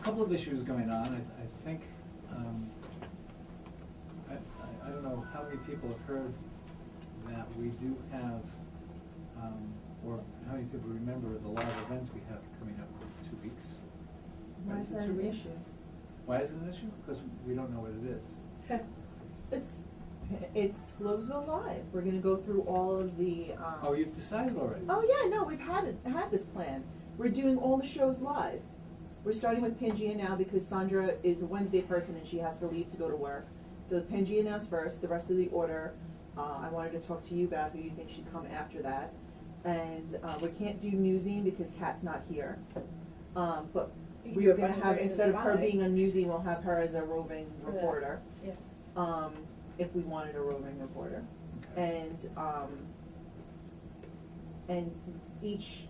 couple of issues going on. I think, I don't know how many people have heard that we do have, or how many people remember the live event we have coming up in 2 weeks. Why is that an issue? Why is it an issue? Because we don't know what it is. It's Globesville Live. We're gonna go through all of the, Oh, you've decided already? Oh, yeah, no, we've had this plan. We're doing all the shows live. We're starting with Pangea now because Sandra is a Wednesday person and she has to leave to go to work. So Pangea now's first, the rest of the order, I wanted to talk to you about who you think should come after that. And, we can't do Newsy because Kat's not here. But we're gonna have, instead of her being on Newsy, we'll have her as a roving reporter. Yeah. If we wanted a roving reporter. Okay. And each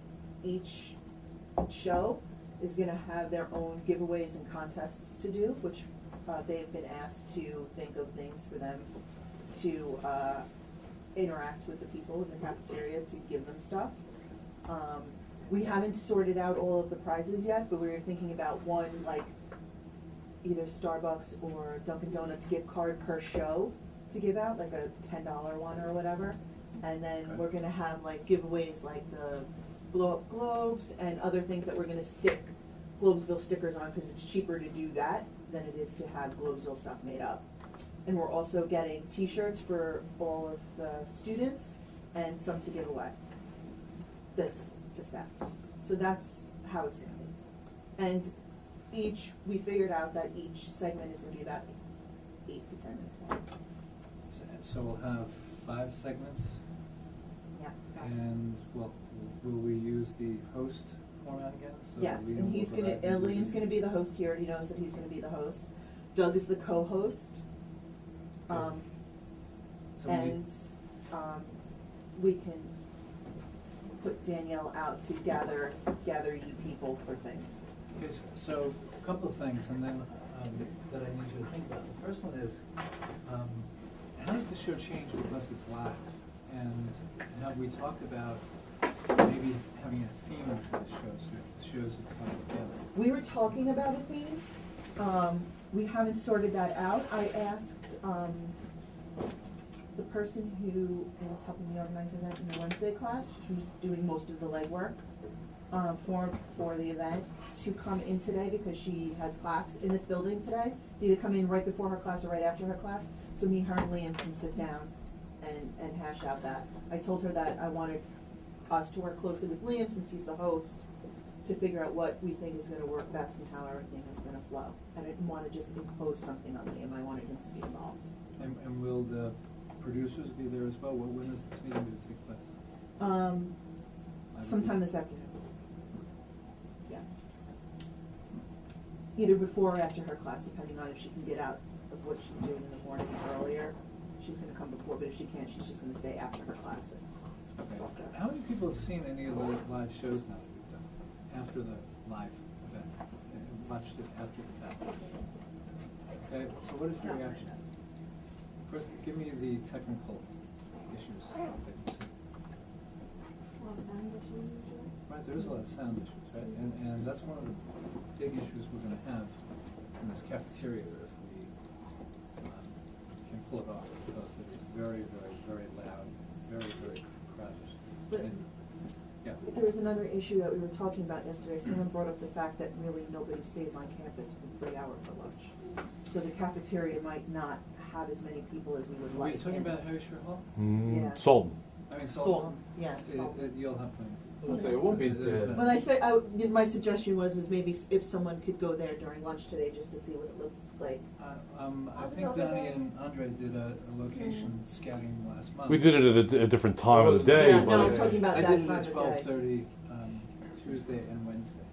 show is gonna have their own giveaways and contests to do, which they've been asked to think of things for them to interact with the people in the cafeteria to give them stuff. We haven't sorted out all of the prizes yet, but we were thinking about one, like, either Starbucks or Dunkin' Donuts gift card per show to give out, like a $10 one or whatever. And then Okay. we're gonna have like giveaways like the blow up globes and other things that we're gonna stick Globesville stickers on because it's cheaper to do that than it is to have Globesville stuff made up. And we're also getting t-shirts for all of the students and some to give away. The staff. So that's how it's gonna be. And we figured out that each segment is gonna be about 8 to 10 minutes long. So we'll have 5 segments, Yeah. and will we use the host format again? So Yes, Liam and will he's gonna, provide the Liam's review. gonna be the host, he already knows that he's gonna be the host. Doug is the co-host. So we need- And, we can put Danielle out to gather you people for things. Okay, so a couple of things, and then that I need you to think about. The first one is, how does the show change because it's live? And have we talked about maybe having a theme to the show, so that the shows are tied together? We were talking about a theme, we haven't sorted that out. I asked, the person who was helping me organize the event in the Wednesday class, who's doing most of the legwork, for the event, to come in today because she has class in this building today. To either come in right before her class or right after her class, so me, her, and Liam can sit down and hash out that. I told her that I wanted us to work closely with Liam, since he's the host, to figure out what we think is gonna work best and how everything is gonna flow. I didn't wanna just impose something on Liam, I wanted him to be involved. And will the producers be there as well? When is this meeting going to take place? Sometime this afternoon. Yeah. Either before or after her class, depending on if she can get out of what she's doing in the morning earlier. She's gonna come before, but if she can't, she's just gonna stay after her class. Okay. How many people have seen any of the live shows now that we've done, after the live event, and watched it after the fact? Okay, so what is your reaction? First, give me the technical issues that you see. Right, there is a lot of sound issues, right? And that's one of the big issues we're gonna have in this cafeteria if we can pull it off, because it is very, very, very loud, very, very crowded. But And- yeah. there was another issue that we were talking about yesterday. Someone brought up the fact that really nobody stays on campus for 3 hours for lunch. So the cafeteria might not have as many people as we would Were like. you talking in. about Harsher Hall? Yeah. Sultan. I mean, Sultan, yeah, It- Sultan. You'll have plenty. Let's say it won't be There's dead. that. When I say, my suggestion was maybe if someone could go there during lunch today just to see what it looked like. I think Donnie and Andre did a location scouting last month. We did it at a different time of the day, Yeah, no, I'm but talking about I that did it time at of day. 12:30 Tuesday and Wednesday,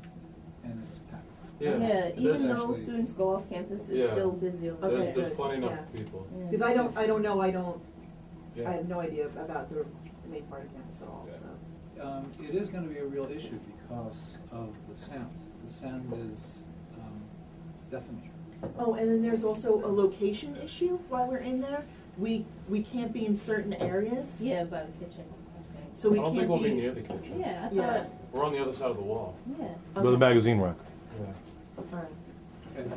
and it's packed. Yeah, even There's though actually- students go off campus, it's Yeah. still busy over Okay, there. there's good, plenty enough yeah. people. Yeah. Because I don't know, Yeah. I have no idea about the main part of campus at all, Yeah. so. It is gonna be a real issue because of the sound. The sound is deafening. Oh, and then there's also a location issue while we're in there. We can't be in certain areas. Yeah, by the kitchen. Okay. So we I don't can't think we'll be be. near the kitchen. Yeah, I Yeah. thought, We're on the other side of the wall. yeah. Where the magazine rack. Alright. Okay,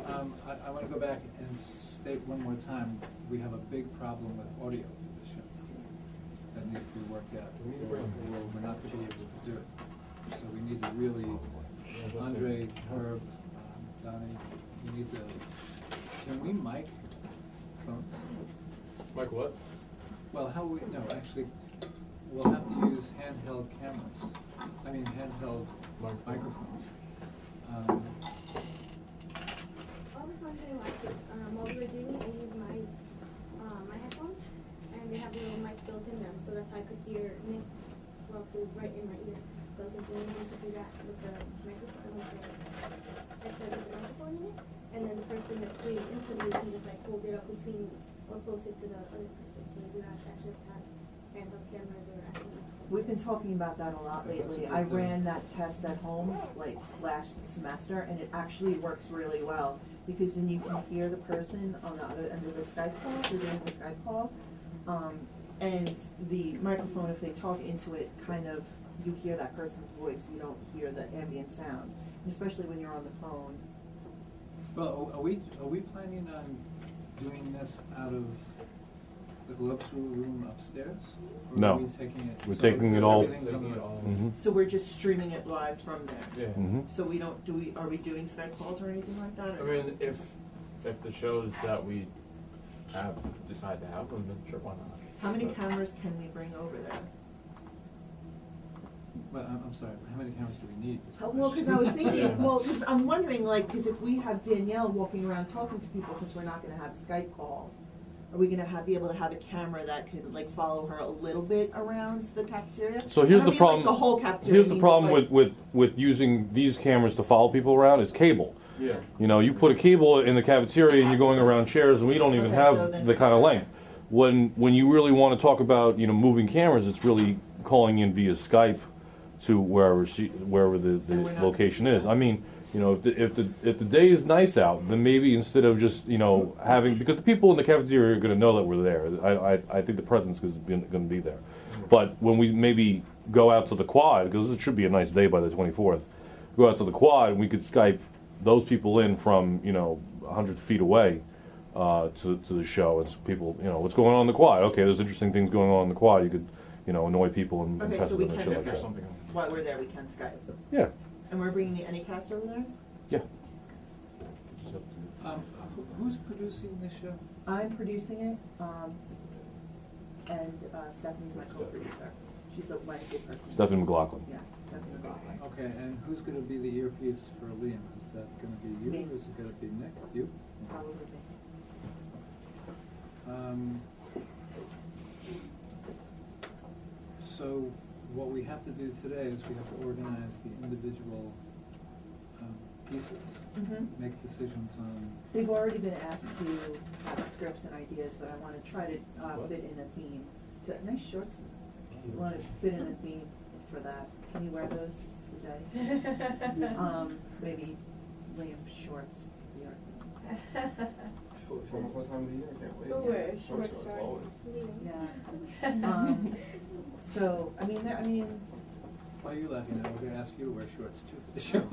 I want to go back and state one more time, we have a big problem with audio for this show. That needs to be worked out. We need to bring them. Or we're not going to be able to do it. So we need to really, Andre, Herb, Donnie, you need to, can we mic phones? Mike, what? Well, how we, no, actually, we'll have to use handheld cameras. I mean, handheld microphones. I was wondering, like, while we were doing it, I used my headphones, and they have a little mic built in them, so that's how I could hear Nick Welch's right in my ear. So I was thinking maybe we could do that with the microphone, with the headset with the microphone in it, and then the person that's doing instantly can just like hold it up between or closer to the other person, so we do not actually have handheld cameras or actually. We've been talking about that a lot lately. I ran that test at home like last semester, and it actually works really well because then you can hear the person on the other end of the Skype call, if you're doing the Skype call. And the microphone, if they talk into it, kind of, you hear that person's voice, you don't hear the ambient sound, especially when you're on the phone. Well, are we planning on doing this out of the Globesville room upstairs? Or No. are we taking it? We're so taking it all- everything's on the- Mhm. So we're just streaming it live from there. Yeah. Mhm. So we don't, are we doing Skype calls or anything like that? I mean, if the shows that we decide to have them, then sure, why not? How many But- cameras can we bring over there? Well, I'm sorry, how many cameras do we need? is the Well, because question. I was thinking, well, because I'm wondering, like, because if we have Danielle walking around talking to people, since we're not gonna have Skype call, are we gonna be able to have a camera that could, like, follow her a little bit around the cafeteria? So here's I the mean, problem. Like the whole cafeteria. Here's I the mean, problem it's with using these cameras to follow people around is cable. Yeah. You know, you put a cable in the cafeteria and you're going around chairs, and we don't even Okay, so have then- the kind of length. When you really want to talk about, you know, moving cameras, it's really calling in via Skype to wherever the And we're not- location is. I mean, you know, if the day is nice out, then maybe instead of just, you know, having, because the people in the cafeteria are going to know that we're there. I think the presence is going to be there. But when we maybe go out to the quad, because it should be a nice day by the 24th, go out to the quad and we could Skype those people in from, you know, 100 feet away to the show, and so people, you know, what's going on in the quad? Okay, there's interesting things going on in the quad. You could, you know, annoy people and Okay, pass so them we and can shit like Skype. that. Something. While we're there, we can Skype. Yeah, And we're bringing the Anycast over there? yeah. Who's producing this show? I'm producing it, and Stephanie's my co-producer. She's the Wednesday person. Stephen McLaughlin. Yeah, Stephanie McLaughlin. Okay, and who's gonna be the earpiece for Liam? Is that gonna be you, Me. or is it gonna be Nick? You? Probably me. So what we have to do today is we have to organize the individual pieces, make decisions on. They've already been asked to have scripts and ideas, but I want to try to fit in a theme. Nice shorts. I want to fit in a theme for that. Can you wear those today? Maybe Liam shorts. Almost what time of the year? I can't wait. Who wears Short shorts, shorts, always. Yeah. So, I mean, Why are you laughing at? We're gonna ask you to wear shorts too for the show.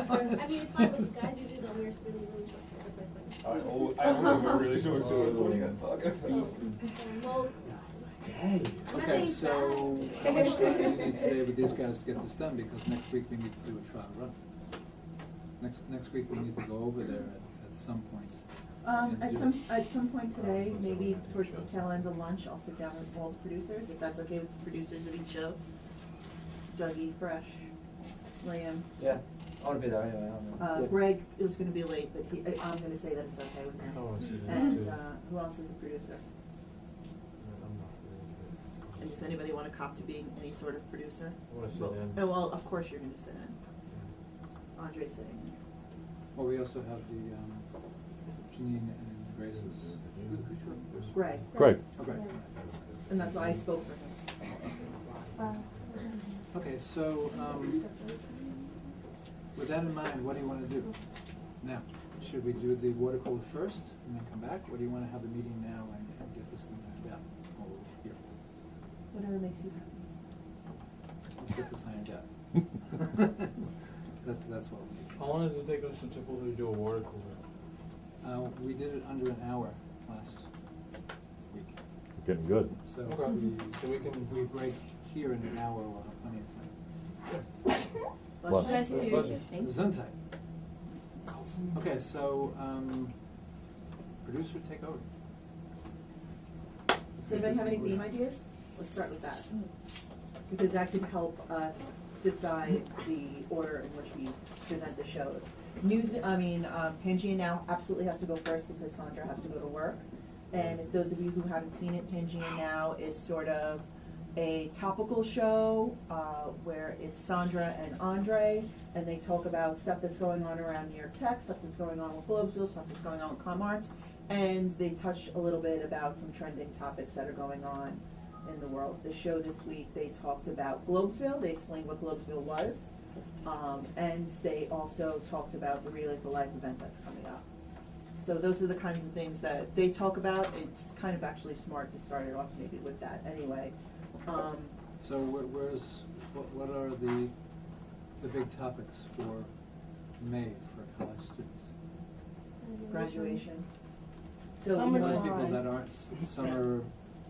I mean, it's fine with guys usually don't wear really, really short shorts. That's like, I only wear really short shorts. What are you guys talking about? most. Okay, Nothing so bad. how much time do you need today with these guys to get this done? Because next week we need to do a trial run. Next week we need to go over there at some point. at some point today, maybe towards the tail end of lunch, I'll sit down with all the producers, if that's okay with the producers of each show. Dougie, Fresh, Liam. Yeah, I wanna be there anyway. I'm Greg is gonna be late, but I'm gonna say that it's okay with him. I wanna see that And, too. who else is a producer? I'm not really And does anybody wanna cop to being any sort of producer? I wanna sit Well, in. Oh, well, of course you're gonna sit in. Andre's sitting in. Well, we also have the Janine and Grace's. Who's your producer? Greg, Great. Okay. and that's why I spoke for him. Okay, so, with that in mind, what do you wanna do? Now, should we do the water cooler first and then come back, or do you wanna have a meeting now and get this thing ironed out? While we're here? Whatever makes you happy. Let's get this ironed out. That's what we need. How long does it take us to typically do a water cooler? We did it under an hour last week. Getting good. So Okay. So we can. we break here in an hour, we'll have plenty of time. Plus. Bless you. Pleasure. Thanks. Gesundheit. Okay, so, producer, take over. Does anybody have any theme ideas? Let's start with that. Because that could help us decide the order in which we present the shows. Pangea Now absolutely has to go first because Sandra has to go to work. And those of you who haven't seen it, Pangea Now is sort of a topical show where it's Sandra and Andre, and they talk about stuff that's going on around New York Tech, stuff that's going on with Globesville, stuff that's going on with ComArts, and they touch a little bit about some trending topics that are going on in the world. The show this week, they talked about Globesville, they explained what Globesville was, and they also talked about the Relay for Life event that's coming up. So those are the kinds of things that they talk about. It's kind of actually smart to start it off maybe with that anyway. So what are the big topics for May for college students? Graduation. So Summer Those July. people that aren't summer,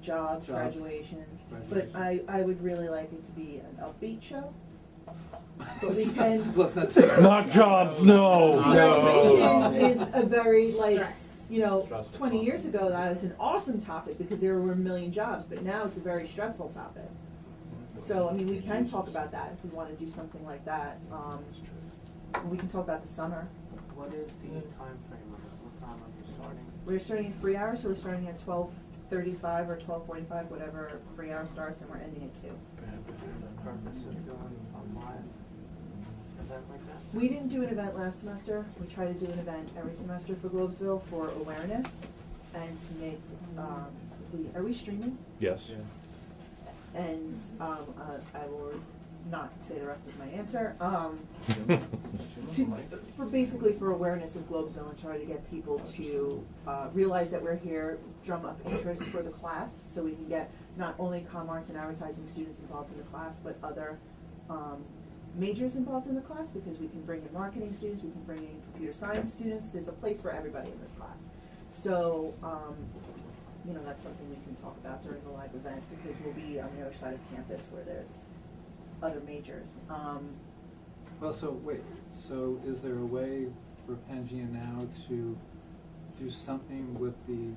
jobs, Jobs, graduation. But graduation. I would really like it to be an upbeat show. But we can. Let's not take. Not jobs, no. Graduation is a very Stress. Stressful 20 years ago that was an awesome topic because there were a million jobs, but now it's a very stressful topic. So, we can talk about that if we want to do something like that. We can talk about the summer. What is the time frame of it? What time are you starting? We're starting at 3 hours, so we're starting at 12:35 or 12:45, whatever free hour starts, and we're ending at 2. The purpose of doing a live event like that? We didn't do an event last semester. We try to do an event every semester for Globesville for awareness and to make, are we streaming? Yes. And I will not say the rest of my answer. Basically for awareness of Globesville and try to get people to realize that we're here, drum up interest for the class, so we can get not only ComArts and advertising students involved in the class, but other majors involved in the class, because we can bring in marketing students, we can bring in computer science students. There's a place for everybody in this class. So, that's something we can talk about during the live event, because we'll be on the other side of campus where there's other majors. Well, so is there a way for Pangea Now to do something with the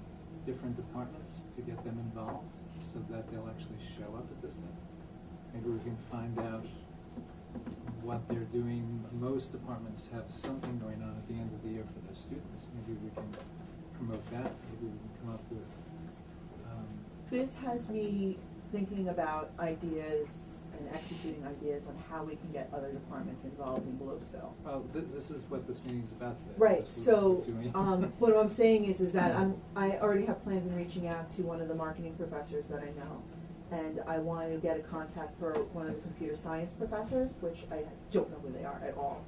different departments to get them involved so that they'll actually show up at this thing? Maybe we can find out what they're doing. Most departments have something going on at the end of the year for their students. Maybe we can promote that. Maybe we can come up with. This has me thinking about ideas and executing ideas on how we can get other departments involved in Globesville. Well, this is what this meeting's about today. Right, This is so, what we're doing. what I'm saying is that I already have plans in reaching out to one of the marketing professors that I know. And I want to get a contact for one of the computer science professors, which I don't know who they are at all.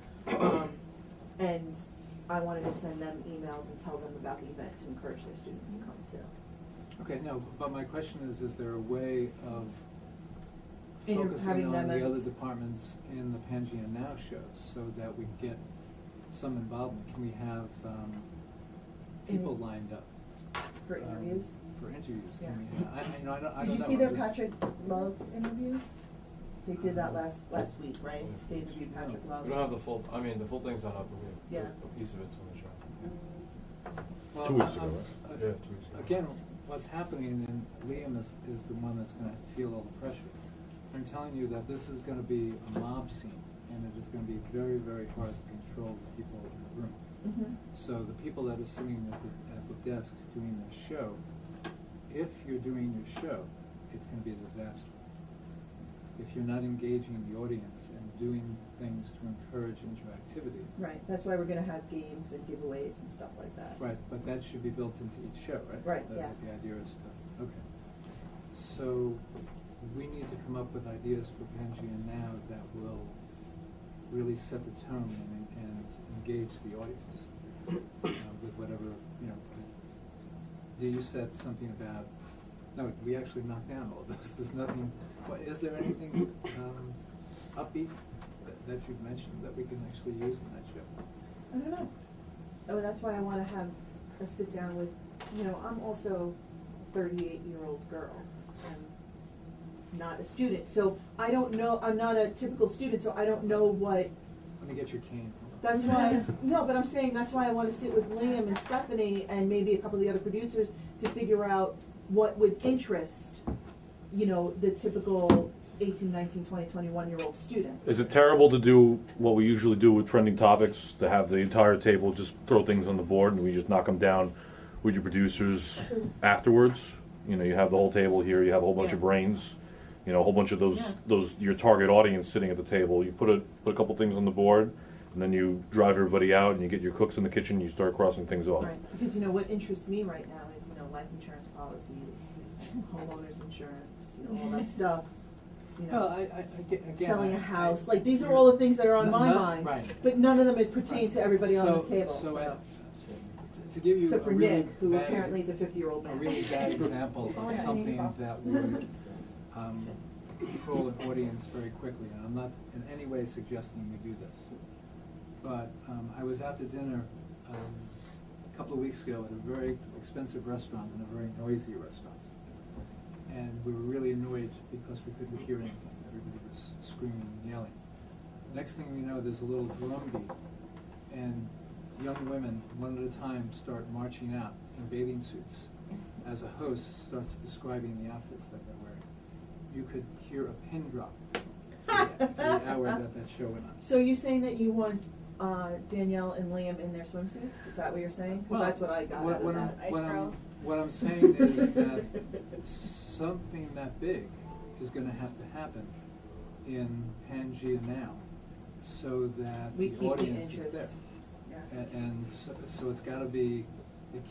And I wanted to send them emails and tell them about the event to encourage their students to come too. Okay, no, but my question is there a way of Having focusing on them the at- other departments in the Pangea Now shows so that we get some involvement? Can we have people lined up? For interviews? For interviews, Yeah. can we have, I don't know. Did you see their I'm just- Patrick Love interview? They did that last week, right? They interviewed Patrick Love. We don't have the full thing's not up, but we have Yeah. a piece of it's on the show. Well, 2 weeks ago, I'm- right? Yeah, 2 weeks ago. Again, what's happening, and Liam is the one that's gonna feel all the pressure. I'm telling you that this is gonna be a mob scene, and it is gonna be very, very hard to control the people in the room. Mhm. So the people that are sitting at the desk doing their show, if you're doing your show, it's gonna be a disaster. If you're not engaging the audience and doing things to encourage interactivity. Right, that's why we're gonna have games and giveaways and stuff like that. Right, but that should be built into each show, right? Right, The- yeah. The idea is to, okay. So we need to come up with ideas for Pangea Now that will really set the tone and engage the audience with whatever, you said something about, no, we actually knocked down all of this. There's nothing, is there anything upbeat that you've mentioned that we can actually use in that show? I don't know. Oh, that's why I wanna have a sit down with, I'm also a 38-year-old girl. I'm not a student, so I don't know, I'm not a typical student, so I don't know what, Let me get your cane. that's why, no, but I'm saying that's why I wanna sit with Liam and Stephanie and maybe a couple of the other producers to figure out what would interest, the typical 18, 19, 20, 21-year-old student. Is it terrible to do what we usually do with trending topics, to have the entire table just throw things on the board and we just knock them down with your producers afterwards? You have the whole table here, you have a whole bunch of brains, a whole bunch of those your target audience sitting at the table. You put a couple things on the board, and then you drive everybody out and you get your cooks in the kitchen and you start crossing things off. Right, because what interests me right now is, life insurance policies, homeowners insurance, all that stuff. Well, I again. Selling a house, like, these are all the things that are on my mind. Right. But none of them would pertain to everybody on this table, So, so. to give you Except a for really Nick, who bad- apparently is a 50-year-old a man. really bad example of something that would control an audience very quickly, and I'm not in any way suggesting we do this. But I was out to dinner a couple of weeks ago at a very expensive restaurant and a very noisy restaurant. And we were really annoyed because we couldn't hear anything. Everybody was screaming and yelling. Next thing we know, there's a little drum beat, and young women, one at a time, start marching out in bathing suits as a host starts describing the outfits that they're wearing. You could hear a pin drop for the hour that show went on. So you're saying that you want Danielle and Liam in their swimsuits? Is that what you're saying? 'Cause that's what I got out of that. What I'm saying is that something that big is gonna have to happen in Pangea now, so that We the keep the audience is interest. there. Yeah. And so it's gotta be,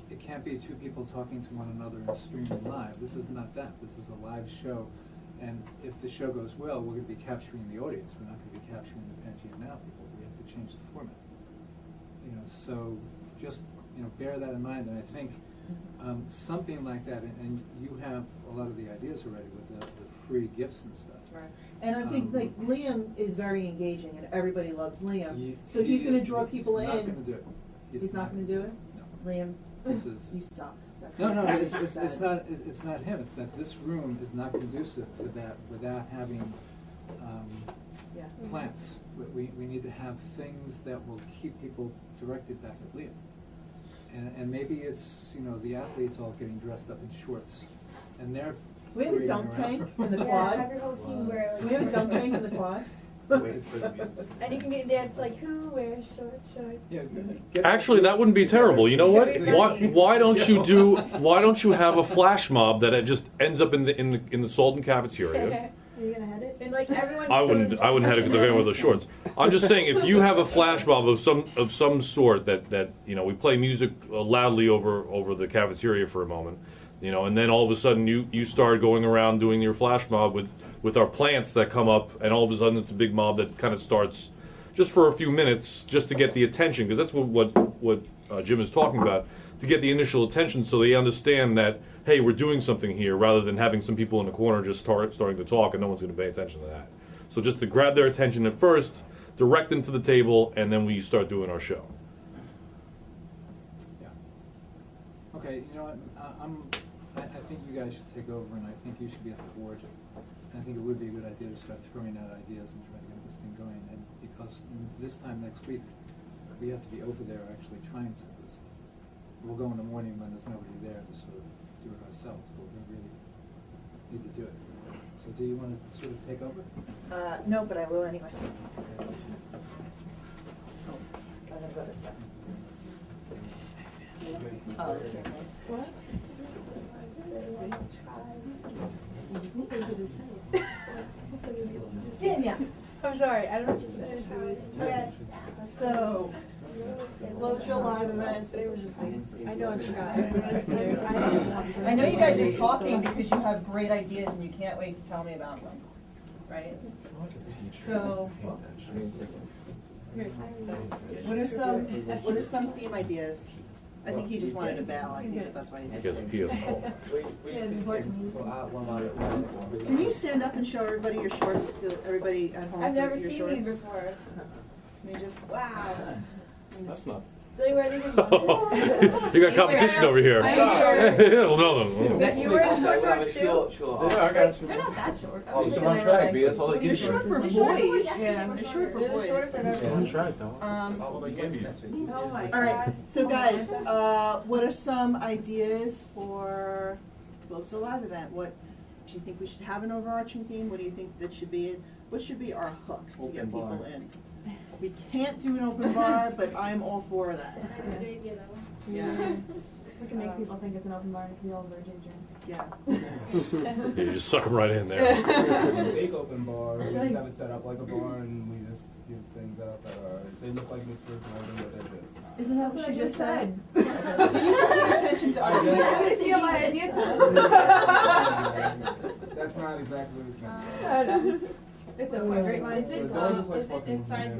it can't be two people talking to one another and streaming live. This is not that, this is a live show. And if the show goes well, we're gonna be capturing the audience, we're not gonna be capturing the Pangea Now people, we have to change the format. So just, bear that in mind, and I think something like that, and you have a lot of the ideas already with the free gifts and stuff. Right. And I think like Liam is very engaging and everybody loves Liam, He- so he's he- gonna draw people in. He's not gonna do it. He's not gonna do it? No. Liam, This is. you suck. That's No, what no, I it's said. not him, it's that this room is not conducive to that without having, Yeah. plants. We need to have things that will keep people directed back at Liam. And maybe it's, the athletes all getting dressed up in shorts, and they're We have a parading dunk around. tank in the Yeah, quad. have your whole team wear like. We have a dunk tank in the quad. And you can get dance like, who wears shorts? Yeah, get- Actually, that wouldn't be terrible. You know what? Very Why don't you have a flash mob that it just ends up in the Salton cafeteria? Are you gonna have it? And like everyone. I wouldn't have it because I'm going with the shorts. I'm just saying, if you have a flash mob of some sort that we play music loudly over the cafeteria for a moment, and then all of a sudden you start going around doing your flash mob with our plants that come up, and all of a sudden it's a big mob that kind of starts just for a few minutes just to get the attention, because that's what Jim is talking about, to get the initial attention so they understand that, hey, we're doing something here, rather than having some people in the corner just starting to talk and no one's going to pay attention to that. So just to grab their attention at first, direct them to the table, and then we start doing our show. Yeah. Okay, you know what, I think you guys should take over, and I think you should be at the board. And I think it would be a good idea to start throwing out ideas and try to get this thing going, and because this time next week, we have to be over there actually trying some of this stuff. We'll go in the morning when there's nobody there to sort of do it ourselves, but we really need to do it. So do you want to sort of take over? No, but I will anyway. Oh, I'm gonna go this way. Oh, here it is. What? Danielle. I'm sorry, I don't know what to say. Okay, so, Globesville live event. I know I forgot. I know you guys are talking because you have great ideas and you can't wait to tell me about them, right? So, what are some theme ideas I think he just wanted to bail, I think that's why he He did has, it. he has. Yeah, it's important. Can you stand up and show everybody your shorts, everybody at home? I've never your seen shorts? these before. Let me just. Wow. That's not. Do they wear these in London? You got competition over here. I'm sure. Well, no. Next You week, wear the short shorts she'll, too? she'll, Yeah, I got you. They're not that short. I'll just run track, B, that's all they They're give you. short for They're short for boys. boys. Yeah, they're short for They're boys. short for everyone. On track, though. Um, All they give you. Oh my god. all right, so guys, what are some ideas for Globesville Live event? What do you think we should have an overarching theme? What do you think that should be it? What should be our hook to get Open people bar. in? We can't do an open bar, but I'm all for that. That's a good idea though. Yeah, We can make people think it's an open bar and we all virgin drinks. yeah. Yeah, you just suck them right in there. Fake open bar, we just have it set up like a bar and we just give things out that are, they look like mixed fruit and everything, but they're just not. Isn't that what That's she just said? said. You pay attention to others. I want to steal my idea. That's not exactly what it's meant. I know. It's a great mind. Is it inside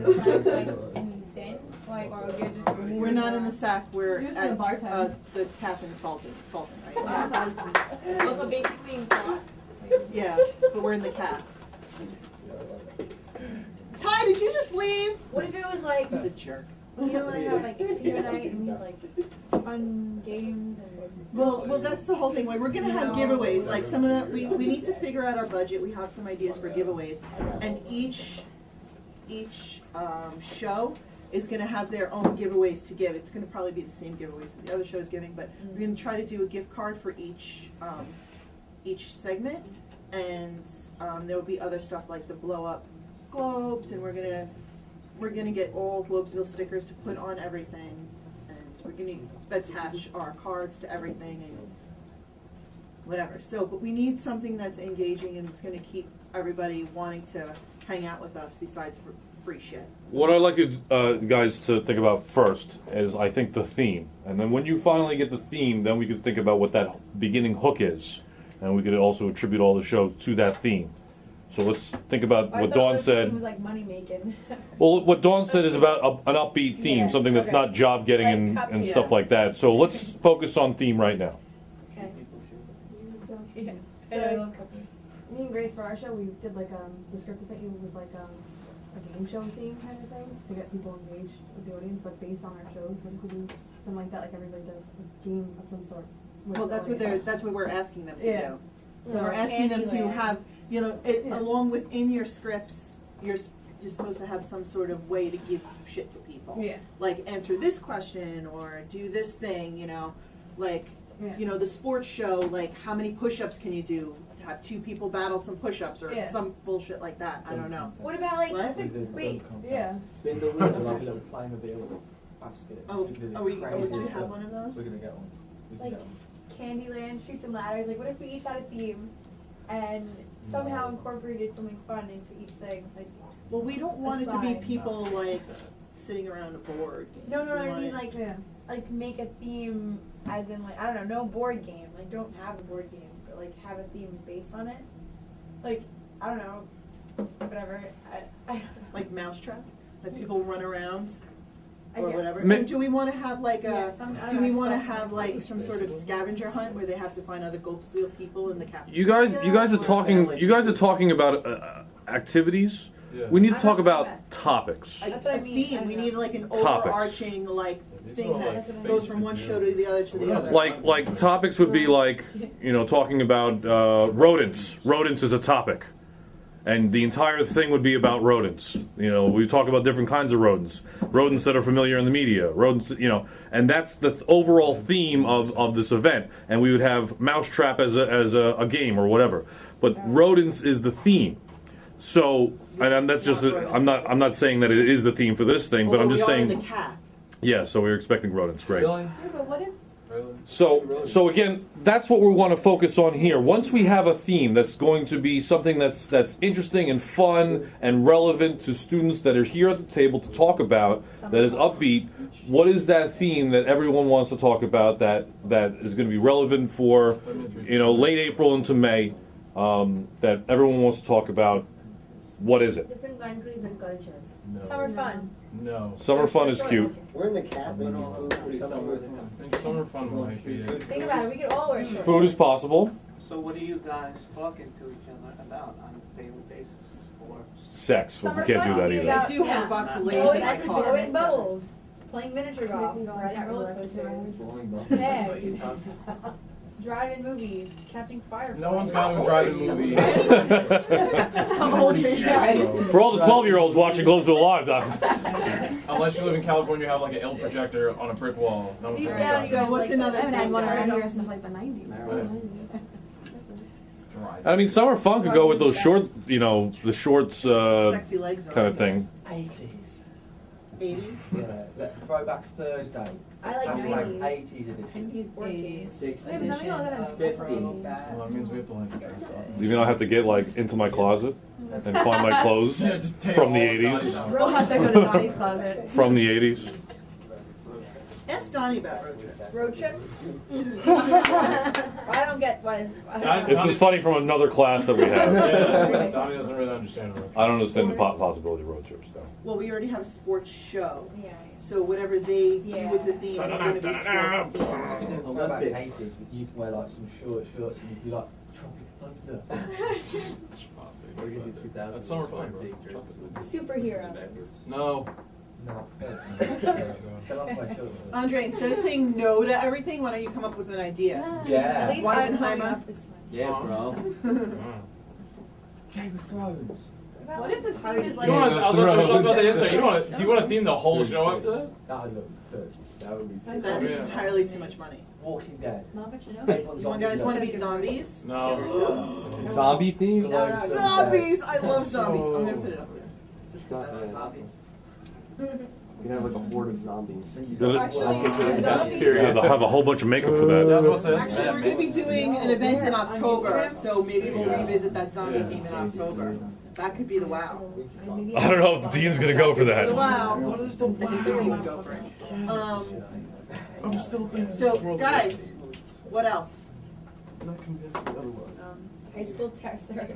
the sack, like, in den? Like, or you're just. We're not in the sack, we're You're just at in the bartend. the Cap and Sultan, right? Also basically in cloth. Yeah, but we're in the Cap. Ty, did you just leave? What if it was like, He's a jerk. you know, when they have like a senior night and we have like fun games and. Well, that's the whole thing. Like, we're gonna have giveaways. Like some of the, we need to figure out our budget. We have some ideas for giveaways, and each show is gonna have their own giveaways to give. It's gonna probably be the same giveaways that the other show's giving, but we're gonna try to do a gift card for each segment, and there will be other stuff like the blow up globes, and we're gonna get all Globesville stickers to put on everything. We're gonna attach our cards to everything and whatever. So, but we need something that's engaging and it's gonna keep everybody wanting to hang out with us besides for free shit. What I'd like you guys to think about first is, I think, the theme. And then when you finally get the theme, then we could think about what that beginning hook is. And we could also attribute all the shows to that theme. So let's think about what Dawn said. It was like money making. Well, what Dawn said is about an upbeat theme, Yeah, something that's okay. not job getting Like and cupcakes. stuff like that. So let's focus on theme right now. Okay. Yeah. I love cupcakes. Me and Grace, for our show, we did like the script I sent you was like a game show theme kind of thing to get people engaged with the audience, but based on our shows, we could do something like that, like everybody does a game of some sort. with Well, the that's what audience. that's what we're asking them to Yeah. do. So So we're asking them to Candyland. have, Yeah. along within your scripts, you're supposed to have some sort of way to give shit to people. Yeah. Like answer this question or do this thing, like, Yeah. the sports show, like how many push-ups can you do? Have two people battle some push-ups or Yeah. some bullshit like that. I don't know. What about like? What? Wait. Yeah. Spin the wheel, I'll be playing available. Oh, do you have one of those? We're gonna get one. We can Like get one. Candyland, Shoots and Ladders. Like, what if we each had a theme, and somehow incorporated something fun into each thing? Like, Well, we don't want it to be Aside. people like sitting around a board. no, We I want mean it- like make a theme, as in like, I don't know, no board game. Like, don't have a board game, but like have a theme based on it. Like, I don't know, whatever. I don't know. like Mousetrap, that people run around I or get- whatever. Ma- Do we want to have like Yeah, a? some- I Do don't we know, want to stuff have like some sort of scavenger hunt where they have to find other Globesville people in the cafeteria? You guys are or- talking. You guys are talking about activities. Yeah. We need to I talk don't know about that. topics. That's what I a mean, I theme. don't We know. need like an Topics. overarching like These thing are that like goes from one show to the other to the other. Like topics would be like, talking about rodents. Rodents is a topic, and the entire thing would be about rodents. We talk about different kinds of rodents, rodents that are familiar in the media, rodents. And that's the overall theme of this event. And we would have Mousetrap as a game or whatever, but rodents is the theme. So, and that's just I'm not saying that it is the theme for this thing, but I'm Although just we are in saying. the cap. Yeah, so we're expecting rodents. Great. Really? Yeah, but what if? Really? So again, that's what we want to focus on here. Once we have a theme that's going to be something that's interesting and fun and relevant to students that are here at the table to talk about, that is upbeat, what is that theme that everyone wants to talk about that is going to be relevant for, late April into May, that everyone wants to talk about? What is it? Different countries and cultures. No. Summer fun. No. Summer fun is cute. We're in the cap, maybe food for summer. I think summer fun might be it. Think about it, we could all wear shorts. Food is possible. So what are you guys talking to each other about on a daily basis? Or Sex. Well, we can't do that either. I do have a box of Lay's in my car. Blowing bubbles, playing miniature golf, riding roller coasters. Yeah. Driving movies, catching fireflies. No one's got to drive a movie. How old are you? For all the 12-year-olds watching Globesville Live, Doc. Unless you live in California, you have like an L projector on a brick wall. No one's Deep gonna down, drive. So what's another I haven't had thing, one around guys? here since like the 90s. Drive. I mean, summer fun could go with those short, you know, the shorts Sexy legs kind of on. thing. 80s. 80s? Yeah, Throwback Thursday. I like Hashtag 90s. 80s edition. And he's board games. 60s Wait, but none of y'all that have edition. 50s. Well, that means we have to like dress up. You mean I have to get like into my closet and find my clothes Yeah, just take from the all the 80s? time. Real has to go to Donnie's closet. From the 80s. Ask Donnie about road trips. Road trips? I don't get why. This is funny from another class that we have. Yeah, Donnie doesn't really understand it. I don't understand the possibility of road trips, though. Well, we already have a sports show, Yeah. so whatever they do Yeah. with the theme is going to be sports themed. In the Throwback 80s, you can wear like some short shorts and you'd be like Tropic Thunder. That's summer fun, bro. Superheroes. No. No, fell off my shorts. Andre, instead of saying no to everything, why don't you come up with an idea? Yeah. At least I'm coming Weisenheimer? up with Yeah, bro. Mm. Game of Thrones. What if the theme is like? You want? I was about to say yesterday. Do you want to theme the whole show after that? That would look good. That would be sick. That is Yeah. entirely too much money. Walking Dead. Not much to know. You guys want to be zombies? No. Zombie theme? Zombies! I love zombies. I'm going to put it up there. Just because I love zombies. We have like a horde of zombies. Actually, zombies. You have to have a whole bunch of makeup for that. That's what it says. Actually, we're going to be doing an event in October, so maybe we'll revisit that zombie theme in October. That could be the wow. I don't know if the dean's gonna go for The that. wow. What is the I think the team would go for it. I'm still thinking. So, guys, what else? Not convinced otherwise. High school tester.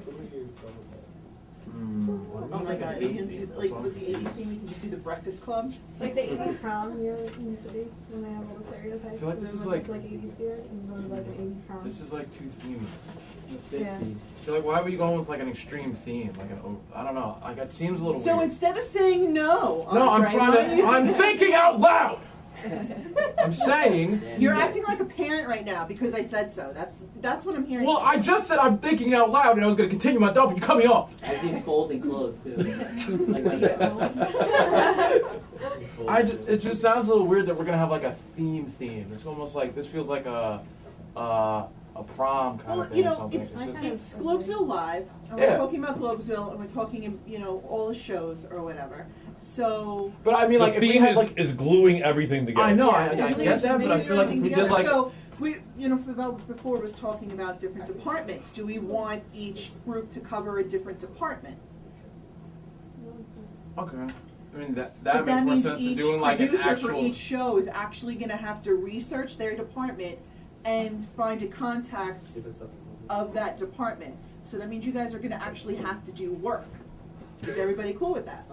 Oh my god, you can do, like, with the 80s theme, you can just do the Breakfast Club. Like the 80s prom here in the city, when they have all the stereotypes. I feel like this and is then like- it's like 80s gear, and then like an 80s prom. This is like too themey. Yeah. So like, why are we going with like an extreme theme? Like I don't know. Like it seems a little So weird. instead of saying no, No, I'm Andre, why don't trying you to. I'm think- thinking out loud. I'm saying. You're acting like a parent right now because I said so. That's what I'm hearing. Well, I just said I'm thinking out loud, and I was going to continue my thought, but you cut me off. As he's folding clothes too. Like It just sounds a little weird that we're gonna have like a theme. It's almost like this feels like a prom kind Well, of thing you or know, something. it's just- Globesville Live, and Yeah. we're talking about Globesville, and we're talking, you know, all the shows or whatever. So But I mean, The like if we theme had like is gluing everything together. I know, yeah, I get that, but I feel like if we did like so we, you know, before was talking about different departments. Do we want each group to cover a different department? okay, I mean that But makes more means sense than each doing like an producer actual. for each show is actually going to have to research their department and find a contact of that department. So that means you guys are going to actually have to do work. Is everybody cool with that?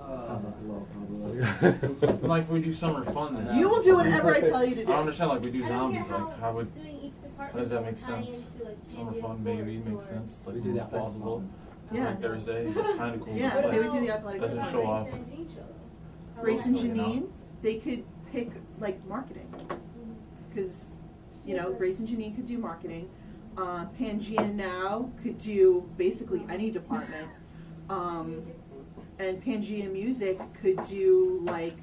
Like we do summer fun then. You will do whatever I tell you to I do. don't understand. Like we do I don't get zombies. Like how would doing each department how does that will make tie sense? into, like, Summer changes fun maybe sports makes or- sense. Like We do that possible. Yeah. Like Thursday, kind of cool. Yeah, It's they like, would do the athletics. doesn't show off. Grace and You know? Janine, they could pick like marketing, because you know Grace and Janine could do marketing. Pangea now could do basically any department, and Pangea Music could do like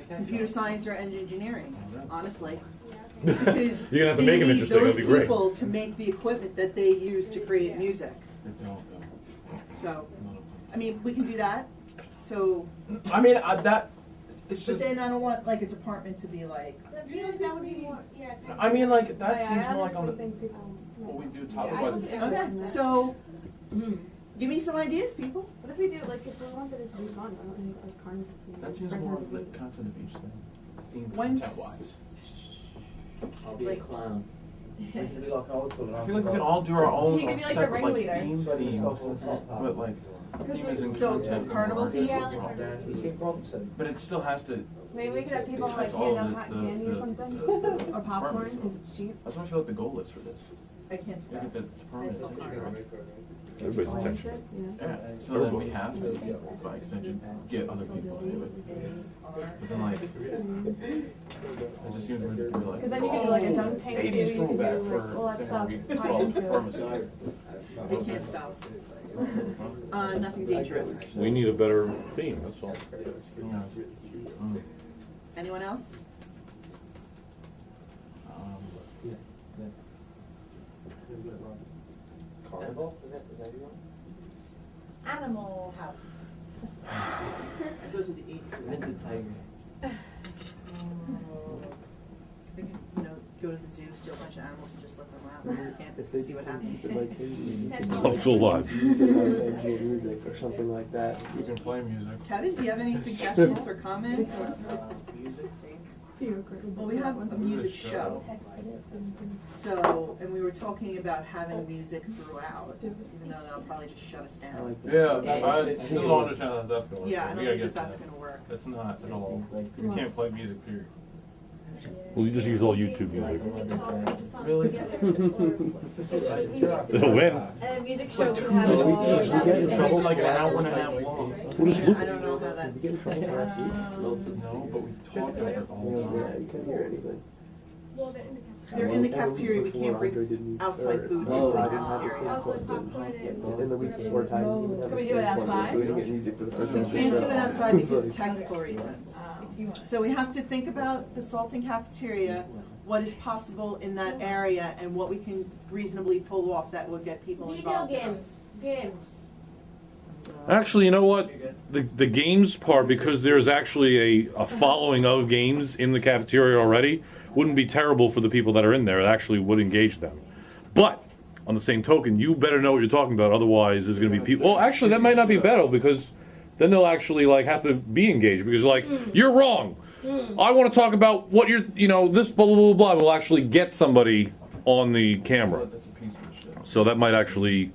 computer science or engineering. Honestly, because You're gonna have to they make them need interesting, those that'd be great. people to make the equipment that they use to create music. So, I mean, we can do that. So. I mean that. It's But just. then I don't want like a department to be like, I feel like that would be more, yeah. I mean, like that I seems more like on the. honestly think people. What we do Yeah, topic I wise. don't think okay, everyone's so Mm-hmm. give me some ideas, people. What if we do, like, if we wanted it to be fun, I don't think, like, carnival. That seems more of the content of each thing. Theme When's- content wise. I'll be a clown. We can do like old school. I feel like we can all do our own You could be like the separate like ringleader. theme So we just go themes. to the top part. But like Theme is in So, content. carnival theme? Yeah, like carnival. You see Robinson? But it still has to. Maybe we could have people like It's all hand out the- hot the- candy or the- something, the or popcorn, permits. because it's cheap. That's what I feel like the goal is for this. I can't spell. Look at the permits. Everybody's Orange attention. it, yeah. Yeah, so then we have to, by extension, get other people to do it. But then like, it just seems weird to be like, Because then you can do like a dunk tank too, 80s you can do throwback like for Oh, all that stuff thing. tied Well, into it. pharmacy. I can't spell. Nothing dangerous. We need a better theme, that's all. Yeah. Mm. Anyone else? Yeah. Carnival? Is that you want? Animal house. That goes with the 80s. Minted tiger. We can, go to the zoo, steal a bunch of animals and just let them out. And see what happens. I'm so alive. Music or something like that. You can play music. Kevin, do you have any suggestions or comments? Few agreed Well, with we that have one. a music show. So, and we were talking about having music throughout, even though that'll probably just shut us I down. like that. Yeah, I still don't understand how that's going. Yeah, I don't think that that's gonna work. It's not at all. You can't play music, period. Well, you just use all YouTube music. Really? It'll win. And music show we have. It's like an hour and a half long. I don't know how that. You get in trouble for that? No, but we talk about it all the Yeah, time. you can't hear anything. Well, they're in the They're in the cafeteria, cafeteria. we can't bring outside food into Oh, the I didn't have this cafeteria. Also, like popcorn and. In the week before time, you would have Can we a do it stage one, outside? so we didn't get music for the first We time. can't do it outside because of technical reasons. Um, So we have to think about the Salting cafeteria, what is possible in that area, and what we can reasonably pull off that will get people Video involved. games. Actually, you know what? The games part, because there's actually a following of games in the cafeteria already, wouldn't be terrible for the people that are in there. It actually would engage them. But on the same token, you better know what you're talking about. Otherwise, there's going to be people. Well, actually, that might not be better because then they'll actually have to be engaged because you're wrong. I want to talk about what you're this blah blah blah blah. Will actually get somebody on the camera. That's a piece of shit. So that might actually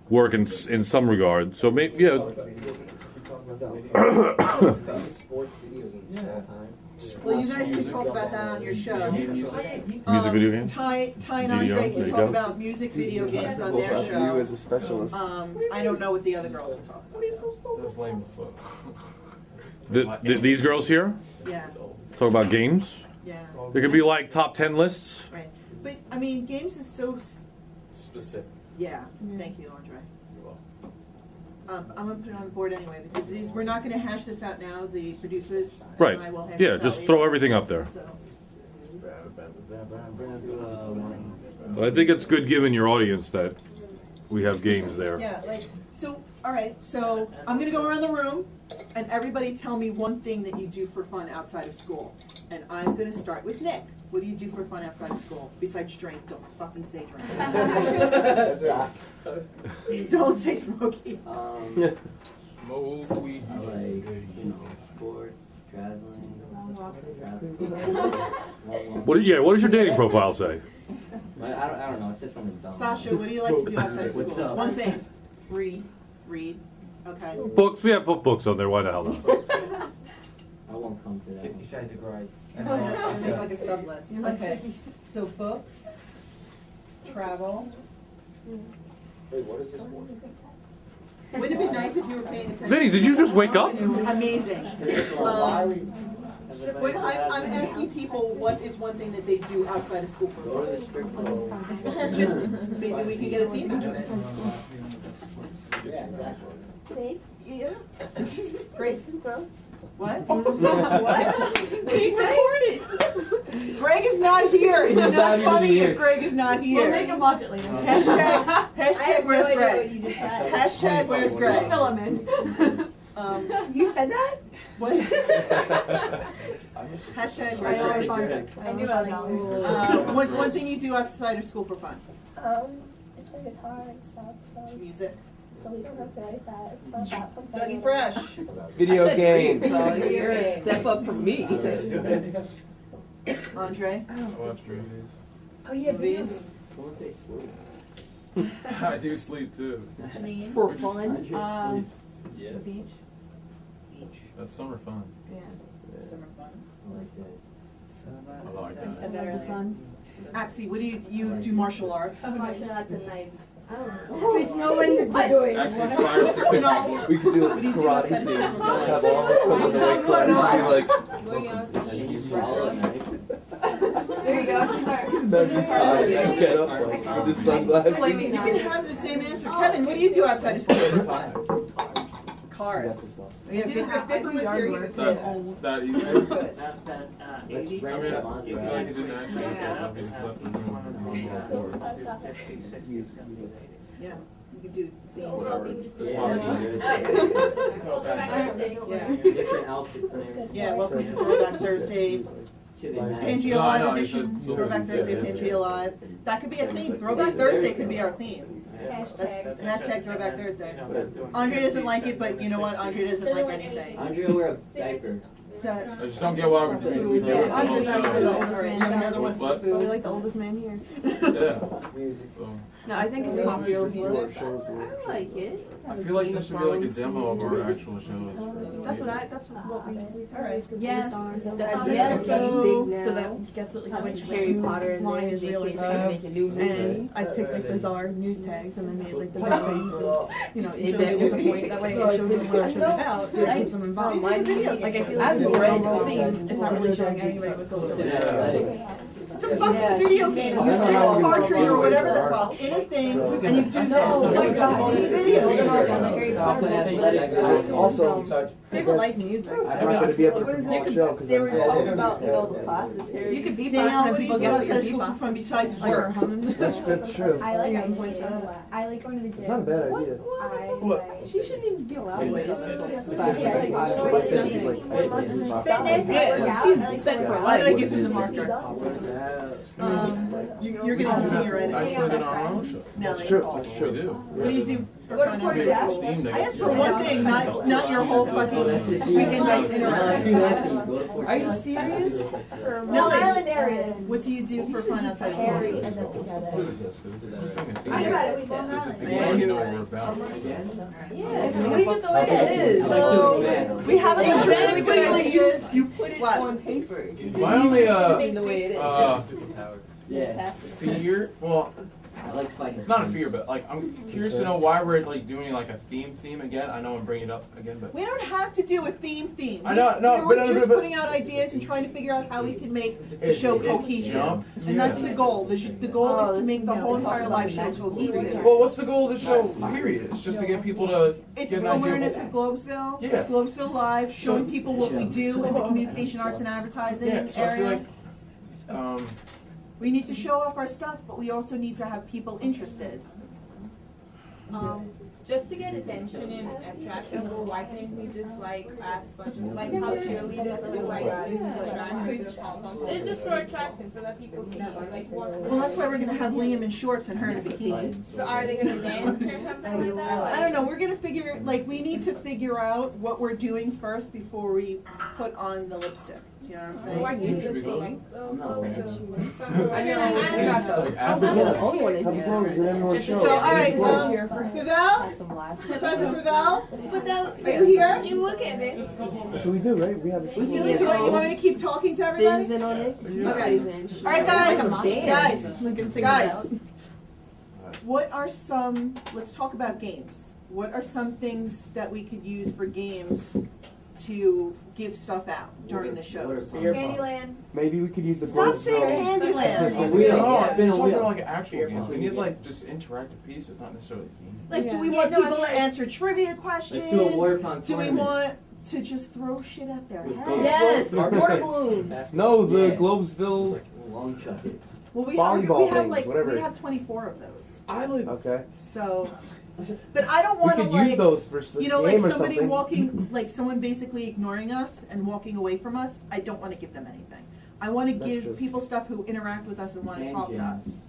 work in some regard. So maybe Sports video games all the time. Well, you guys can talk about that on your show. Music video games. Ty and Video, Andre there can you talk go. about music video games on their You show. as a specialist. I don't know what the other girls will talk about. That's lame as fuck. These girls here Yeah, talk about games. yeah, There could be like top 10 lists. right. But, I mean, games is so, Specific. yeah, thank you, Andre. You're welcome. I'm gonna put it on the board anyway, because we're not gonna hash this out now, the producers Right. and I will hash Yeah, this just out throw later. everything up there. So, But I think it's good given your audience that we have games there. yeah, all right, so I'm gonna go around the room, and everybody tell me one thing that you do for fun outside of school. And I'm gonna start with Nick. What do you do for fun outside of school, besides drink? Don't fucking say drink. Don't say smoky. Smoke weed. I like, sports, traveling. What does your dating profile say? I don't know, it's just something dumb. Sasha, what do you like to do outside of What's school? up? One thing. Read. Okay. Books, yeah, put books on there. Why the hell not? I won't come to that. 50 Shades of Grey. Make like a sub list. Okay. So books, travel. Wait, what is this for? Wouldn't it be nice if you were paying attention? Vinny, did you just wake up? Amazing. I'm asking people what is one thing that they do outside of school for Go to the fun. strip club. Just maybe we can get a theme out of it. Yeah, exactly. Yeah. Great. What? He's recorded. Greg is not here. It's not funny if Greg is not We'll make here. him watch it later. Hashtag where's Greg? Hashtag where's We'll Greg? fill him in. You said that? What? Hashtag where's Greg? I knew about dollars. One thing you do outside of school for fun? I play guitar and stuff, so Music. but we don't have to write that. It's not that fun. Dougie Fresh. Video games. You're a step up from me. Andre. I watch movies. Oh yeah, Movies. Someone say sleep. I do sleep too. Janine? For fun? Yeah. The beach. Beach. That's summer fun. Yeah. Summer fun. I like that. I like Said that. that the sun. Axie, what do you do martial arts? Martial arts and knives. I don't know. Which no one would be doing. Actually, inspires to You know, We could do What do a you do karate outside of thing. school? Have all of us come in the white karate and be like, I think you swallow at night. There you go. Start. I get up like with the sunglasses. Blame me You now. can have the same answer. Kevin, what do you do outside of school for fun? Cars. Yeah, if Bipper was here, he would say that. That easy. That's good. That, Let's 80s? rank I mean, up on I feel like he didn't actually get up, he just left the room. I'm all for it. 50, 60, 70, 80. Yeah, you could do things. Whatever. Yeah. Different outfits and everything. Yeah, welcome to Throwback Thursday, Pangea No, I know, Live you edition, said- Throwback Thursday, Pangea Live. That could be a theme, Throwback Thursday could be our theme. That's hashtag Throwback Thursday. Andre doesn't like it, but you know what, Andre doesn't like anything. Andre will wear a diaper. Is that I just don't get why we're doing food? Yeah. Andre's actually the oldest Alright, man. you have another one for What? But we food? like the oldest man here. Yeah. So, No, I think it's Coffee or music? I like it. I feel like this should be like a demo of our actual shows. That's what we, Alright. Yes. Yes. So that guess what like How the much Harry Potter and line then is real or JK fake. make a new movie. And I picked like bizarre news tags and then made like bizarre things and, you know, it that shows would them be- point, that way it shows them what our show's about, and it keeps them involved. Like I feel like if we're on theme, it's not really showing anybody what goes on. It's a fucking video game. You stick a cartridge or whatever the fuck in a thing, and you do this. It's a video game. Also, People like music. I'm not gonna be able to come to the show because They were I'm talking about, you know, the classes here. You could beatbox Danielle, and what do people you do guess what outside you're of school for beatboxing. fun besides Like you're work? humming. That's true. I like Yeah. I like going to the gym. It's not a bad idea. She shouldn't even be allowed to wear this. Fitness, She's sick. Why did I give him the marker? You're gonna continue writing. Actually, than our own show. Nelly, True, what that's We true. do. do you do for fun outside of It's school? Steam I Day. asked for one thing, not your whole fucking weekend itinerary. Are you serious? Nelly, Island areas. what do you do for fun outside of Harry school? and then together. What is this, dude? I got it. This is because you know what we're about. Yeah, leave it the way it is. So, we have a bunch of really good ideas. You put it What? on paper. My only, The way it is. Yeah. fear, well, I like fighting. it's not a fear, but like, I'm curious to know why we're like doing like a theme again. I know I'm bringing it up again, but We don't have to do a theme. I know, no, We're but- just but- putting out ideas and trying to figure out how we can make the show cohesive. jump. And that's Yeah. the goal. The goal is to make the whole entire live show cohesive. Well, what's the goal of the show? Period. It's just to get people to It's get an idea. awareness Of of Globesville, Yeah. Globesville Live, showing people what we do in the communication arts and advertising yeah, so I feel area. like, We need to show off our stuff, but we also need to have people interested. Just to get attention and attract people, why can't we just like ask a bunch of like how cheerleaders do like this is attraction. It's just for attraction so that people see like what. Well, that's why we're gonna have Liam in shorts and her in a bikini. So are they gonna dance or something like that? I don't know, we're gonna figure, like, we need to figure out what we're doing first before we put on the lipstick. Do you know what I'm Why saying? can't you just say like, I know, I'm the only one in Have a here. clothes and everyone show. So, alright, Pavel? Professor Pavel? Without, Are you here? you look at me. That's what we do, right? We have a show. You want me to keep talking to everybody? Things in on it. Okay. Alright, guys, guys, Guys. what are some, let's talk about games. What are some things that we could use for games to give stuff out during the shows? Candyland. Maybe we could use the Stop saying Globesville. Candyland. Wheel. no, I'm Spin a talking wheel. about like actual games. We need like just interactive pieces, not necessarily games. Like, do we Yeah, want no, I people to mean- answer trivia Let's questions? do a water pond Do we tournament. want to just throw shit at their With heads? Yes, water balloons. No, the Yeah. Globesville. Long chuck it. Well, we Volleyball have things, like, whatever. we have 24 of those. I like. Okay. So, but I don't We want to could use like, those for some you know, game like or somebody something. walking, like someone basically ignoring us and walking away from us. I don't want to give them anything. I want to That's give true. people stuff who interact with us and want to talk to us.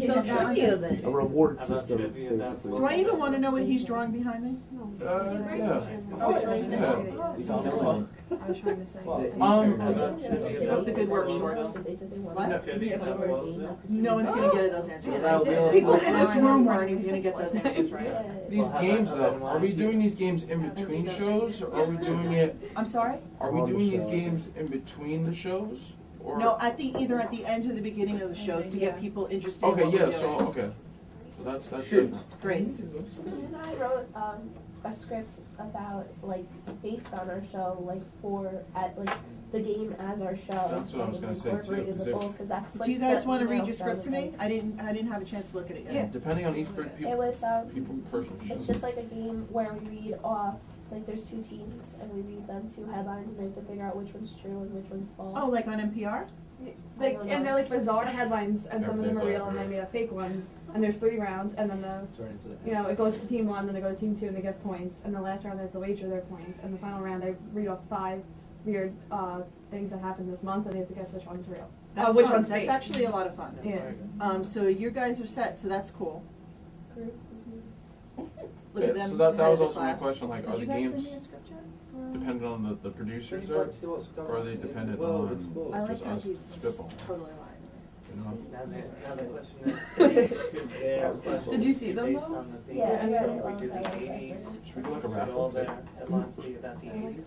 So trivia then. A reward How about system, trivia about basically. Do I even want to know what he's drawing behind me? Yeah. Oh, it's right there. We talked about I was trying to say. The good work shorts. What? Trivia about Globesville. No one's gonna get those answers Yeah, right. that'll be- People in this room aren't even gonna get those answers right. These games though, are we doing these games in between shows, or are we doing it, I'm sorry? are we doing these games in between the shows? Or? No, either at the end or the beginning of the shows to get people interested in Okay, what we're yeah, doing. so, okay. So that's different. Grace. And I wrote a script about like based on our show, like for at like the game as our show. That's what I was gonna say, too, Incorporated 'cause the if- book, 'cause that's like Do you guys the wanna read email your script to me? sounded I didn't have a chance to look at it yet. Yeah. Depending on each like. people, It was people personal it's show. just like a game where we read off like there's two teams and we read them two headlines and they have to figure out which one's true and which one's false. Oh, like on NPR? Like, and they're like bizarre headlines, and some of them are Everything's real, and they made up fake ones. And there's 3 rounds, and then it goes to team 1, then they go to team 2, and they get points. And the last round they have to wager their points. And the final round, I read off 5 weird things that happened this month, and they have to guess which one's real. That's which fun. one's That's fake. actually a lot of fun. Yeah. So you guys are set, so that's cool. Look Yeah, at them. so that ahead was of the also my class. question, like, are Did the you guys games send me a script yet? dependent on the producers Pretty there? much see what's going Or are they in the dependent world of on sports. I like just how us you spitball? totally lying. You know? Now the question is, should their question Did you see them, be based though? on the theme? Yeah, I read it So if while we do I was the at 80s, Should we do like a should raffle? all their headlines be about the 80s?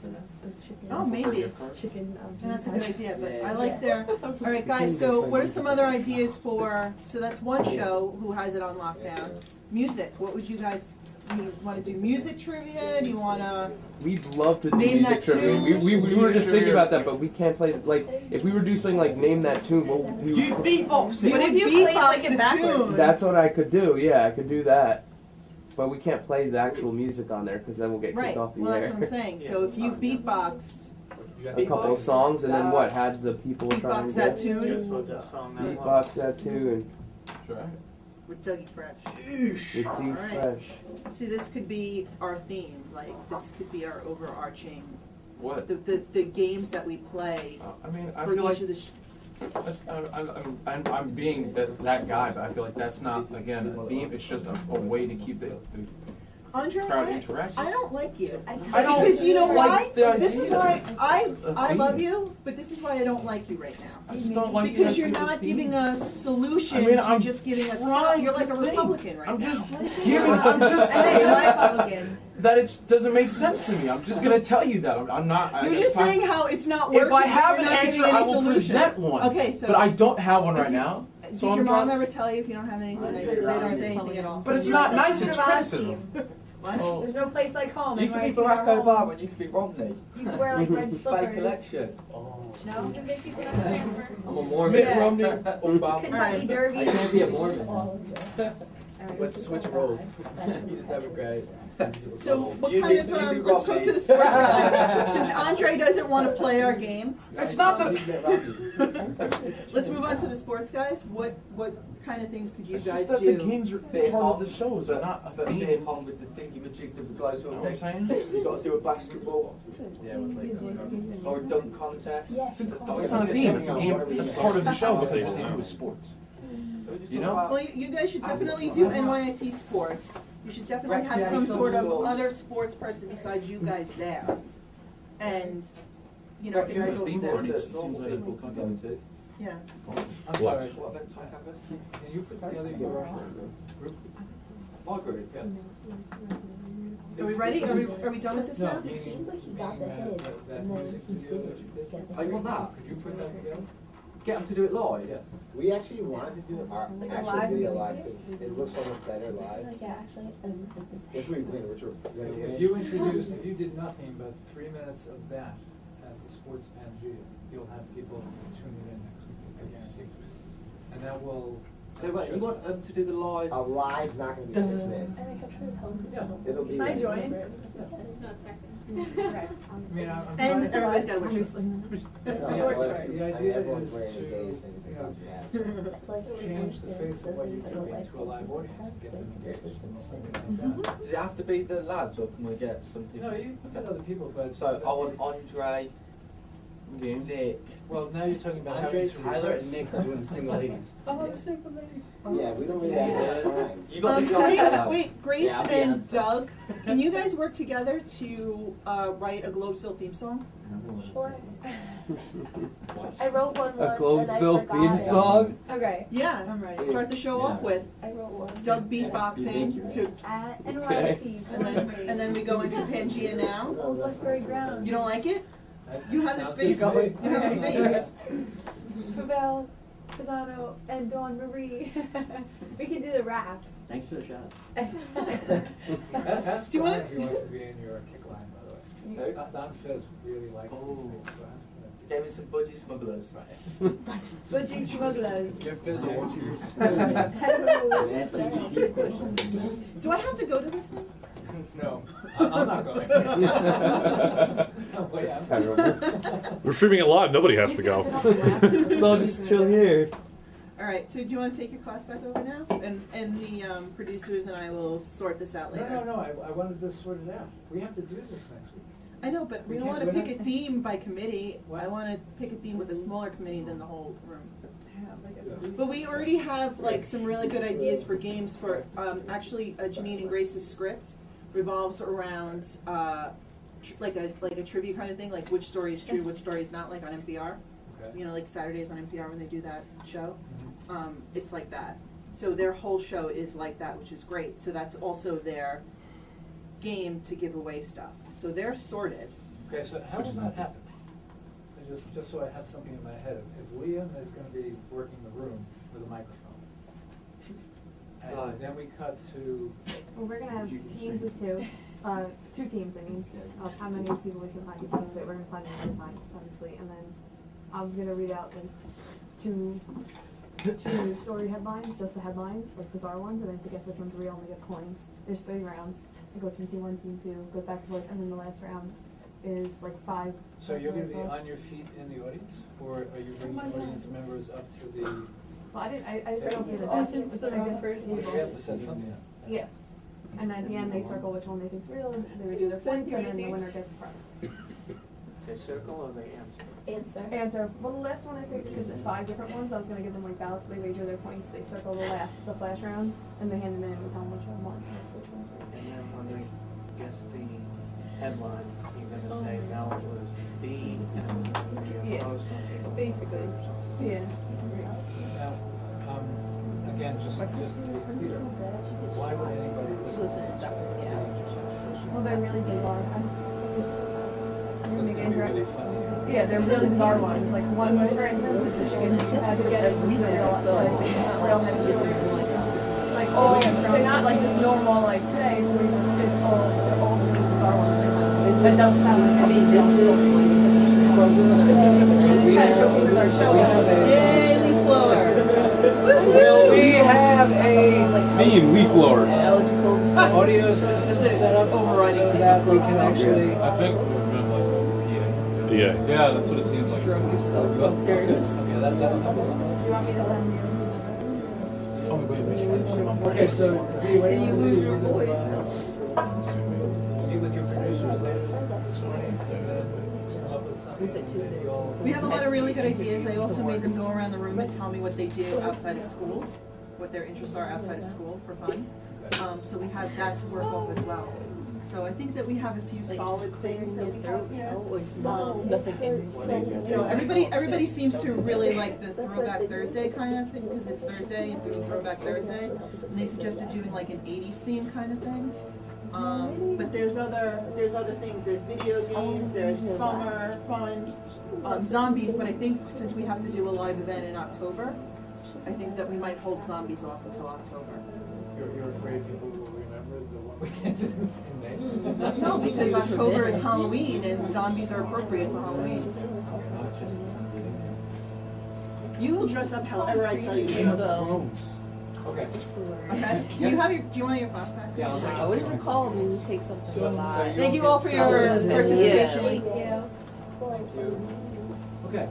Oh, maybe. Gift cards? Chicken. And that's a good idea, but I Yeah. like their, all right, guys, so what are some other ideas for, so that's one show who has it on lockdown. Music, what would you guys, do you wanna do music trivia, do you wanna, We'd love to do Name music that trivia. tune. We were just Music thinking trivia. about that, but we can't play, like, if we were to do something like Name That Tune, well, we you beatbox it. What if you beatbox played, like, it the backwards? tune. That's what I could do, yeah, I could do that. But we can't play the actual music on there, because then we'll get kicked Right, off the well, air. that's what I'm saying, so if you beatboxed, A couple of songs, and then what, had the people try and Beatbox that guess? tune. Just what that song that was. Beatbox that tune, Sure. with Dougie Fresh. with Deep Alright. Fresh. See, this could be our theme, like, this could be our overarching, What? the games that we play I mean, I for feel like each of the, that's, I'm being that guy, but I feel like that's not, again, a theme, it's just a way to keep the Andre, crowd I interactive. don't like you. I don't Because you know why? like the This is idea. why, I Of love being. you, but this is why I don't like you right now. I just don't like Because the you're idea of not being. giving us solutions, I mean, you're I'm just giving us, trying you're like to a think. Republican right I'm now. just giving, I'm just saying that it doesn't make sense to me. I'm just gonna tell you that. I'm not. You're just saying how it's not If working, I have you're an not answer, giving I any will solutions. present one. Okay, so. But I don't have one right now. Did So your I'm mom trying. ever tell you if you don't have anything nice to say, don't say anything at all? But it's not nice. It's criticism. What? There's no place like home. You and could be right here Barack at home. Obama and you could be Romney. You could wear like red Fake slippers. election. No, you make people transfer. I'm a Mormon. Mitt Romney, Obama. Kentucky Derby. I can't be a Mormon. Let's switch roles. He's a Democrat. So what You kind be- of, you be let's go Robbie. to the sports guys. Since Andre doesn't want to play our game, It's not the. let's move on to the sports guys. What kind of things could you It's guys just that the do? games are part of the shows. They're not a But being theme. home with the thingy majig that guys You know all what I'm day. saying? You got to do a basketball. Or a dunk contest. It's not a theme. It's a game. It's part of the show because what they do is sports. You know? Well, you guys should definitely do NYIT sports. You should definitely have some sort of other sports person besides you guys there. And, you know, Yeah, it goes theme there. already seems like people can go to. Yeah. I'm sorry, What events I have it? can you put together your group? My group, yeah. Are we ready? Are we done with this No, now? meaning, seemed like he got meaning the hit, that and then music he video that you didn't did. get the Oh, you want that? Could you put that together? Get them to do it live? Yeah. We actually wanted to do our Like a actual live video music live video? because it looks so much better live. Like, yeah, actually, like this. If we win, which we're gonna If win. you introduced, if you did nothing but 3 minutes of that as the sports Pangea, you'll have people tuning in next week, it's a guarantee. And that will. So wait, you want them to do the live? A live's not gonna be 6 minutes. And I kept trying to tell him. Yeah. It'll be. Can I like- join? No, it's back Okay. I mean, I'm. And everybody's got to win. No, The well, idea I mean, everyone's is wearing the to, gays and you know, yeah. change the face of what you're doing to a live audience, get them interested in something like that. Does it have to be the lads or can we get some people? No, you can get other people, but. So I want Andre, game. Nick. Well, now you're talking about Andre, having to Tyler, rehearse. and Nick are doing the single ladies. Oh, the single lady. Yeah, we don't really have time. You got the Grace, job. wait, Grace Yeah, I'll be and on. Doug, can you guys work together to write a Globesville theme song? Sure. I wrote one A once and I Globesville forgot theme it. song? Okay. Yeah, I'm ready. start the show off with I wrote one. Doug beatboxing, to, At NYC. and then we go into Pangea now. Old Westbury Ground. You don't like it? You have the Sounds space. good. You have the space. Fabel, Pisano, and Dawn Marie. We can do the rap. Thanks for the shot. Ask Do you Don wanna- if he wants to be in your kick line, by the way. Don Fez really likes these Oh. things, so ask him. Gave me some budgie smugglers. Budgie smugglers. Give Fez a watch. Ask me a deep question. Do I have to go to this thing? No, I'm not going. Oh, yeah. That's terrible. We're streaming it live. Nobody has to go. Let's all just chill here. All right, so do you want to take your class back over now? And the producers and I will sort this out later. No, I wanted this sorted out. We have to do this next week. I know, but we We don't can't- want to we're pick not- a theme by committee. What? I want to pick a theme with a smaller committee than the whole room. Yeah. But we already have like some really good ideas for games for, actually Janine and Grace's script revolves around, like a trivia kind of thing, like which story is true, which story is not, like on NPR. Okay. You know, like Saturdays on NPR when they do that show. Mhm. It's like that. So their whole show is like that, which is great. So that's also their game to give away stuff. So they're sorted. Okay, so how does that happen? And just so I have something in my head, if Liam is gonna be working the room with a microphone, and then we cut to, Well, we're gonna have teams of two teams, I mean, of how many people we can participate. We're gonna find them times, obviously, and then I'm gonna read out like two story headlines, just the headlines, like bizarre ones, and then to guess which one's real, and we get coins. There's 3 rounds. It goes from team 1, team 2, goes back and forth, and then the last round is like 5. so you're gonna be on your feet in the audience, or are you bringing audience members up to the? Well, I don't get a Oh, desk, since but they're I on guess first table. We have to set something up. Yeah. And at the end, they circle which one they think's real, and they redo their points, and then the winner gets a prize. They circle or they answer? Answer. Well, the last one I picked, because it's 5 different ones, I was gonna give them like ballots, they wager their points, they circle the flash round, and they hand them in and we tell them which one won, which one's real. And then when they guess the headline, you're gonna say, no, it was B, and it was going to be Yeah. opposed to A. Basically. Yeah. Now, again, just to be clear, why would anybody listen to this? Well, they're really bizarre. So it's gonna be really funny. Yeah, they're really bizarre ones. Like one, for instance, is the chicken that you had to get which are real heavy hitters. Like all, they're not like just normal. Like today, it's all they're all really bizarre ones. That doesn't sound like. I mean, this is kind of showcases our show. Yay, leaf blower! Will we have a Theme leaf blower. Audio system set up so that we can actually. I think. Yeah. Yeah, that's what it seems like. Okay, that's something. Do you want me to send you? Okay, so Dee, what do you lose your voice? Meet with your producers later. Come up with something that you all- We have a lot of really good ideas. I also made them go around the room and tell me what they do outside of school, what their interests are outside of school for fun. So we have that to work off as well. So I think that we have a few solid things that we have here. You know, everybody seems to really like the Throwback Thursday kind of thing, because it's Thursday and through Throwback Thursday. And they suggested doing like an 80s theme kind of thing. But there's other things. There's video games, there's summer fun, zombies, but I think since we have to do a live event in October, I think that we might hold zombies off until October. You're afraid people will remember the one weekend in May? No, because October is Halloween and zombies are appropriate for Halloween. You will dress up however I tell you to. Okay. Okay? Do you want your class back? Yeah, I'll take I would recall me to take something So live. Thank you all for your participation. Thank Thank you. Okay.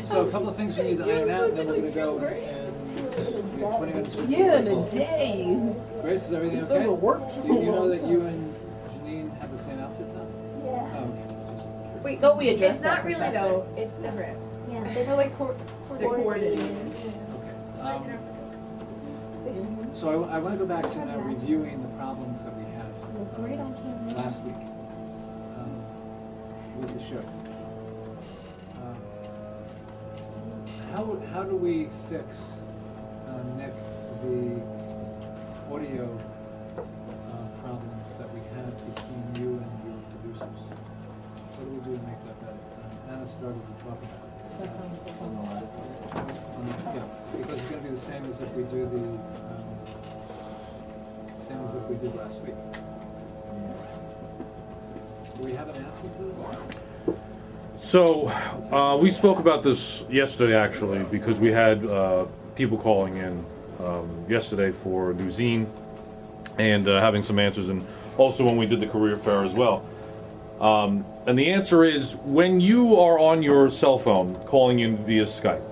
So a couple of things we need to iron out, and then we're gonna go and we have 20 minutes. with Yeah, in a football. day. Grace, is everything This okay? doesn't work. You know that you and Janine have the same outfits on? Yeah. Okay, Wait, Thought we addressed it's not that, really Professor. though. It's different. Yeah. We're like They're coordinated. So I want to go back to now reviewing the problems that we had Great on camera. last week with the show. How do we fix, Nick, the audio problems that we had between you and your producers? What do we do to make that better? Anna started to talk about it. Yeah, because it's going to be the same as if we do same as if we did last week. Do we have an answer to this? So we spoke about this yesterday, actually, because we had people calling in yesterday for New Zine and having some answers, and also when we did the career fair as well. And the answer is, when you are on your cell phone calling in via Skype,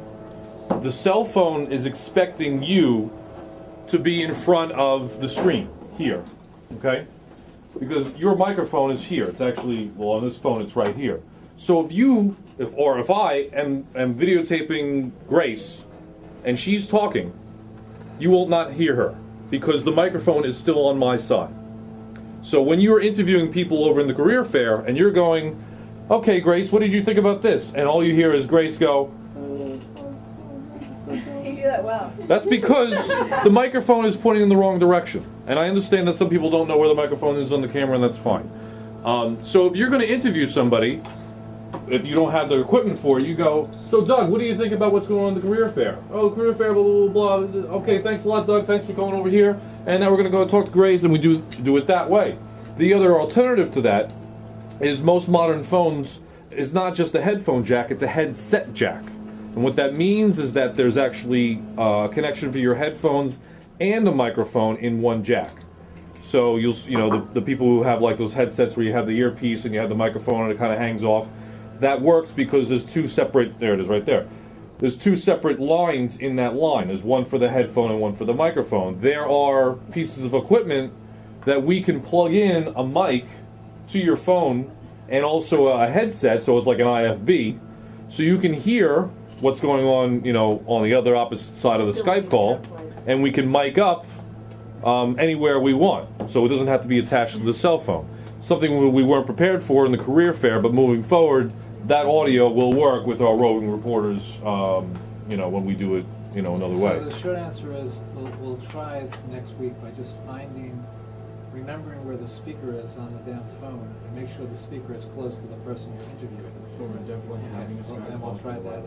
the cell phone is expecting you to be in front of the screen here, okay? Because your microphone is here. It's actually, well, on this phone, it's right here. So if I am videotaping Grace and she's talking, you will not hear her because the microphone is still on my side. So when you're interviewing people over in the career fair and you're going, okay, Grace, what did you think about this? And all you hear is Grace go, You do that well. that's because the microphone is pointing in the wrong direction. And I understand that some people don't know where the microphone is on the camera, and that's fine. So if you're going to interview somebody, if you don't have the equipment for it, you go, so Doug, what do you think about what's going on in the career fair? Oh, career fair, blah, blah, blah, blah. Okay, thanks a lot, Doug. Thanks for coming over here. And now we're going to go talk to Grace, and we do it that way. The other alternative to that is most modern phones is not just a headphone jack, it's a headset jack. And what that means is that there's actually a connection for your headphones and a microphone in one jack. So the people who have like those headsets where you have the earpiece and you have the microphone and it kind of hangs off, that works because there's two separate, there it is right there. There's two separate lines in that line. There's one for the headphone and one for the microphone. There are pieces of equipment that we can plug in a mic to your phone and also a headset, so it's like an IFB, so you can hear what's going on, on the other opposite side of the Skype call, and we can mic up anywhere we want, so it doesn't have to be attached to the cell phone. Something we weren't prepared for in the career fair, but moving forward, that audio will work with our roving reporters, when we do it, another way. So the short answer is, we'll try it next week by just remembering where the speaker is on the damn phone, and make sure the speaker is close to the person you're interviewing. So we're definitely having a Skype And we'll call. try that,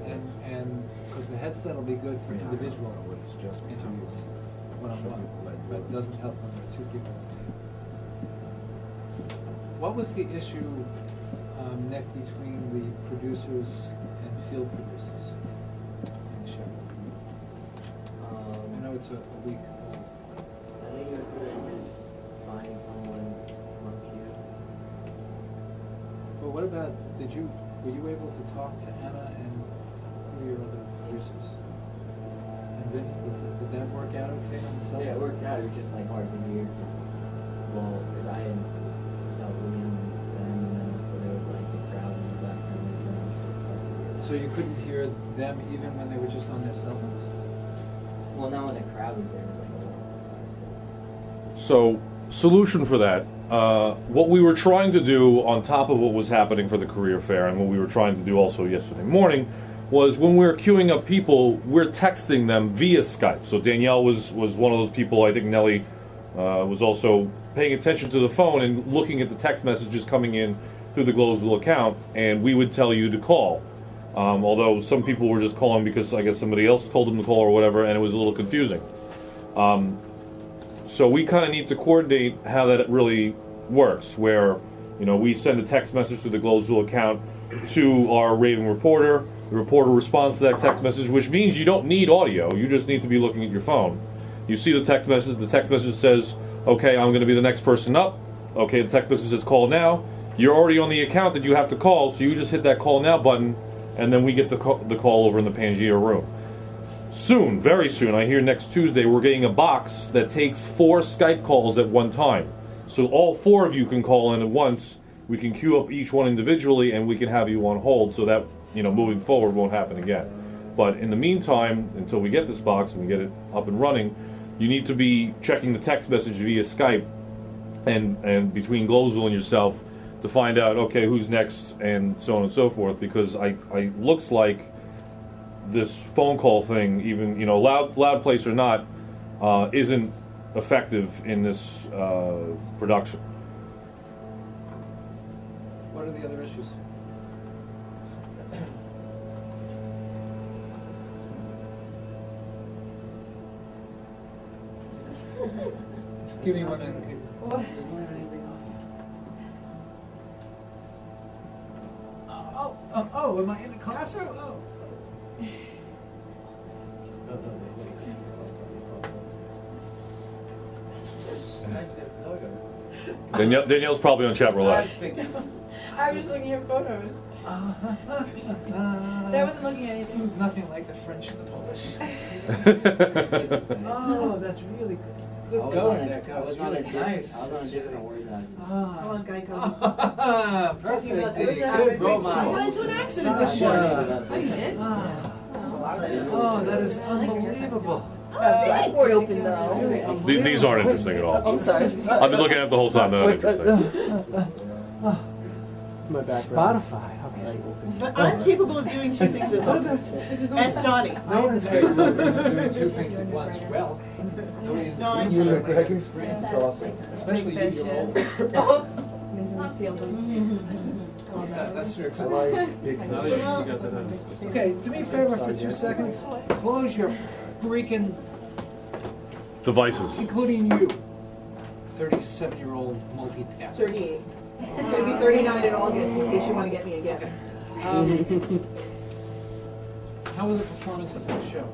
and because the headset will be good for individual interviews, one-on-one, but it doesn't help when there are two people. What was the issue, Nick, between the producers and field producers in the show? I know it's a week old. I think it was good at finding someone more cute. But what about, were you able to talk to Anna and who are your other producers? And Vinny, did that work out okay on the cell? Yeah, it worked out. It was just like hard to hear. Well, because I didn't tell William and them, and then so there was like the crowd in the background. So you couldn't hear them even when they were just on their cell phones? Well, now when the crowd was there, it was like, So, solution for that. What we were trying to do on top of what was happening for the career fair, and what we were trying to do also yesterday morning, was when we were queuing up people, we're texting them via Skype. So Danielle was one of those people. I think Nellie was also paying attention to the phone and looking at the text messages coming in through the Globesville account, and we would tell you to call. Although some people were just calling because I guess somebody else told them to call or whatever, and it was a little confusing. So we kind of need to coordinate how that really works, where we send a text message to the Globesville account to our raving reporter. The reporter responds to that text message, which means you don't need audio. You just need to be looking at your phone. You see the text message. The text message says, okay, I'm going to be the next person up. Okay, the text message says call now. You're already on the account that you have to call, so you just hit that call now button, and then we get the call over in the Pangea room. Soon, very soon, I hear next Tuesday, we're getting a box that takes 4 Skype calls at one time. So all 4 of you can call in at once, we can queue up each one individually, and we can have you on hold so that, you know, moving forward won't happen again. But in the meantime, until we get this box and we get it up and running, you need to be checking the text message via Skype and between Globesville and yourself to find out, okay, who's next and so on and so forth, because I looks like this phone call thing, even, you know, loud place or not, isn't effective in this production. What are the other issues? Give me one minute. Oh, am I in the classroom? Oh. Danielle's probably on chat roulette. I was just looking at photos. I wasn't looking at anything. Nothing like the French and the Polish. Oh, that's really good. Good going, that guy. Was really nice. I was on a different word. Come on, Geico. Perfect. Good role model. You got into an accident this morning. Oh, you did? Oh, that is unbelievable. Blackboard open though. These aren't interesting at all. I'm sorry. I've been looking at it the whole time. They're not interesting. My background. Spotify. Okay. But I'm capable of doing two things at once. Ask Donnie. No one's capable of doing two things at once. Well, No, You and Greg experience is awesome. especially you, you're old. Makes me feel That's true. I like big Now that you got that out. Okay, do me a favor for 2 seconds. Close your freaking, Devices. including you, 37-year-old multitasker. 38. I'm gonna be 39 in August in case you want to get me again. How were the performances of the show?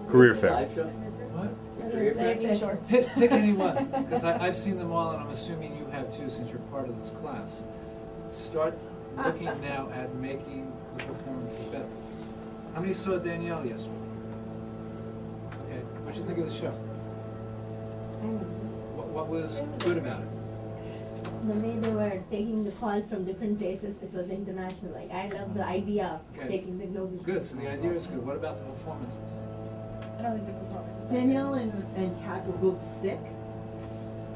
Career fair. Live show? What? Career fair? Sure. Pick any one, because I've seen them all, and I'm assuming you have too, since you're part of this class. Start looking now at making the performances better. How many saw Danielle yesterday? Okay, what'd you think of the show? What was good about it? The way they were taking the calls from different places, it was international. Like, I love the idea of Okay. taking the Globesville. Good, so the idea is good. What about the performances? I don't think the performance. Danielle and Kat were both sick.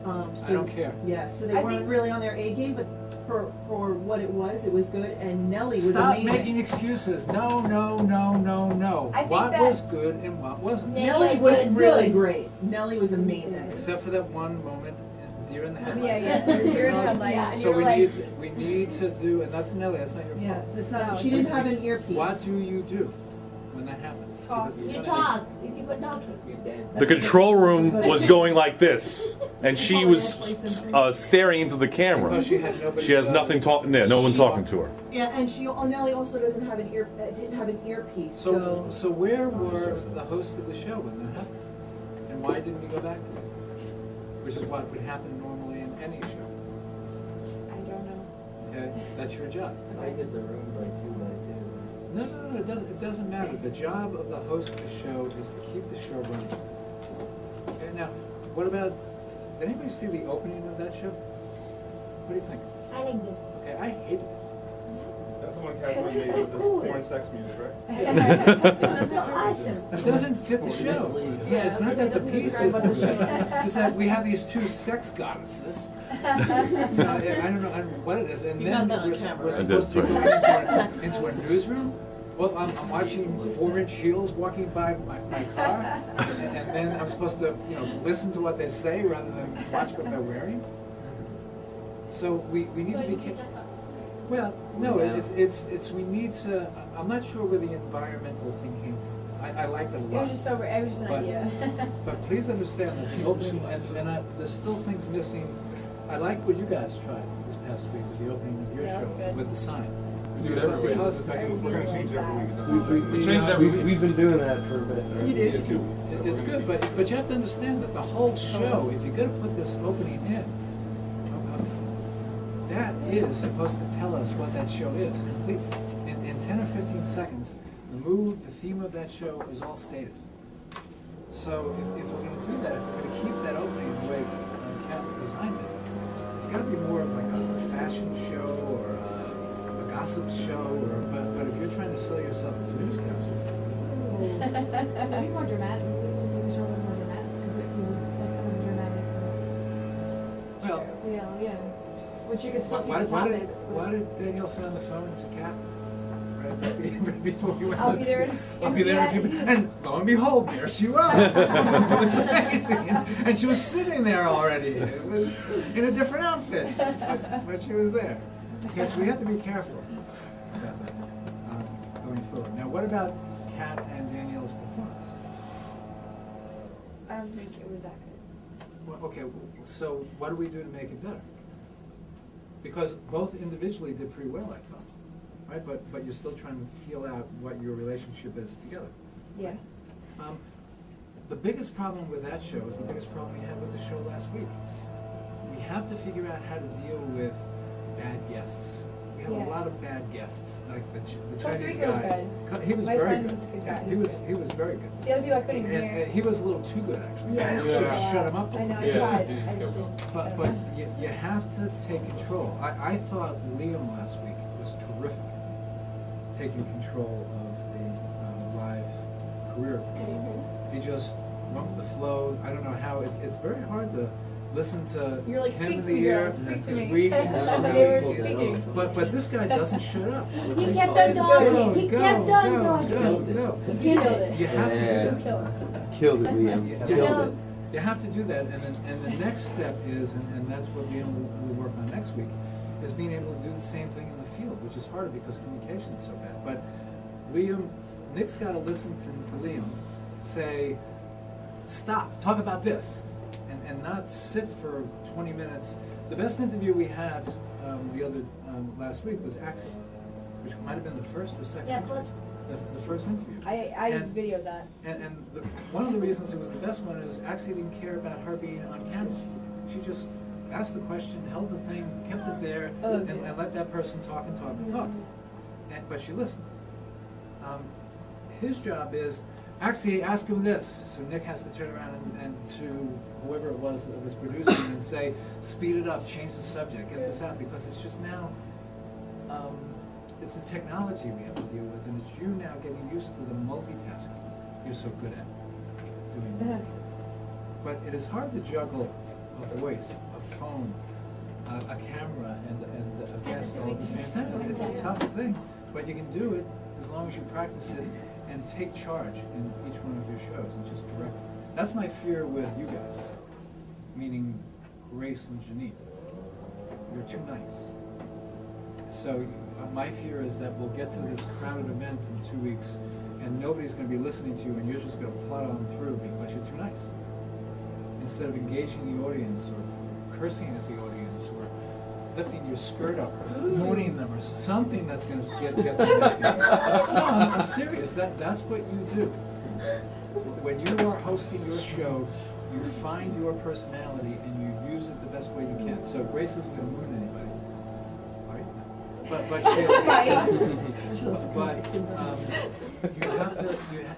I don't care. Yeah, so they I weren't think- really on their A game, but for what it was good. And Nellie was Stop amazing. making excuses. No. I think What that- was good and what wasn't? Nellie was really great. Nellie was amazing. Except for that one moment, deer in the headlights. Yeah, you're in the headlights, and So you're we like. need to do, and that's Nellie, that's not your fault. Yeah, that's not. No, She didn't have an earpiece. What do you do when that happens? Talk. Because it's You gonna talk, you keep on talking. The control room was going like this, and she was staring into the camera. Because she had nobody. She has nothing talking. Yeah, no one talking to her. Yeah, and Nellie also didn't have an earpiece. So where were the hosts of the show when that happened? And why didn't we go back to it? Which is what would happen normally in any show. I don't know. Okay, that's your job. I did the room by 2 by 2. No, it doesn't matter. The job of the host of the show is to keep the show running. Okay, now, what about, did anybody see the opening of that show? What do you think? I like it. Okay, I hated it. That's the one Catherine made with this porn sex music, right? That's so awesome. It doesn't fit the show. It's not that the piece is, it's that we have these two sex goddesses. I don't know what it is, and You then got that on we're camera. supposed to go into a newsroom? Well, I'm watching 4-inch heels walking by my car, and then I'm supposed to, listen to what they say rather than watch what they're wearing? So we need to be careful. Well, no, it's we need to, I'm not sure where the environmental thing came from. I liked it a It lot. was just it was just an But- idea. But please understand that the opening, there's still things missing. I like what you guys tried this past week with the opening of your Yeah, show, that's good. with the sign. We do it every week. Because- We're gonna change it every week. We changed that. We've been doing that for a bit. You did. It's good, but you have to understand that the whole show, if you're gonna put this opening in, that is supposed to tell us what that show is completely. In 10 or 15 seconds, the mood, the theme of that show is all stated. So if we're gonna do that, if we're gonna keep that opening the way assignment. It's got to be more of like a fashion show or a gossip show, but if you're trying to sell yourself as newscasters, it's Maybe more dramatic. Maybe show them more dramatic because it was like kind of dramatic. well. Yeah. Which you could still keep Why the topics. why did Danielle say on the phone to Kat? Right before we went. I'll be there in- I'll be there in a few minutes. And lo and behold, there she was. It was amazing. And she was sitting there already. It was in a different outfit, but she was there. Okay, so we have to be careful about that going forward. Now, what about Kat and Danielle's performance? I don't think it was that good. Well, okay, so what do we do to make it better? Because both individually did pretty well, I thought, right? But you're still trying to feel out what your relationship is together. Yeah. The biggest problem with that show is the biggest problem we had with the show last week. We have to figure out how to deal with bad guests. We have Yeah. a lot of bad guests, like the Costa Chinese Rica was guy. good. He was My very friend good. was a good Yeah, guy. he was very good. The other people I couldn't even And hear. he was a little too good, actually. Yeah. You should have shut him up. I know, I Yeah. tried. But you have to take control. I thought Liam last week was terrific, taking control of the live career. He just went with the flow. I don't know how, it's very hard to listen to You're like, him speak in to the me, ear. girl, speak to He's me. reading the And they were script. speaking. But this guy doesn't shut up. He kept on talking. He kept on talking. Go. He killed it. You have to do that. Killed it, Liam. You Killed have- it. You have to do that, and the next step is, and that's what Liam will work on next week, is being able to do the same thing in the field, which is harder because communication is so bad. But Nick's got to listen to Liam say, stop, talk about this, and not sit for 20 minutes. The best interview we had last week was Axel, which might have been the first or second. Yeah, interview. The first interview. I And- videoed that. And one of the reasons it was the best one is Axie didn't care about her being on camera. She just asked the question, held the thing, kept it there, Oh, and, yeah. and let that person talk and talk and talk. But she listened. His job is, Axie, ask him this. So Nick has to turn around and to whoever it was that was producing and say, speed it up, change the subject, get this out, because it's just now, it's the technology we have to deal with, and it's you now getting used to the multitasking you're so good at doing. But it is hard to juggle a voice, a phone, a camera, and a guest all at the same time. It's a tough thing, but you can do it as long as you practice it and take charge in each one of your shows and just direct. That's my fear with you guys, meaning Grace and Janine. You're too nice. So my fear is that we'll get to this crowded event in 2 weeks and nobody's going to be listening to you and you're just going to plod on through because you're too nice. Instead of engaging the audience or cursing at the audience or lifting your skirt up or mooning them or something that's going to get them happy. No, I'm serious. That's what you do. When you are hosting your show, you find your personality and you use it the best way you can. So Grace isn't going to moon anybody. But you have to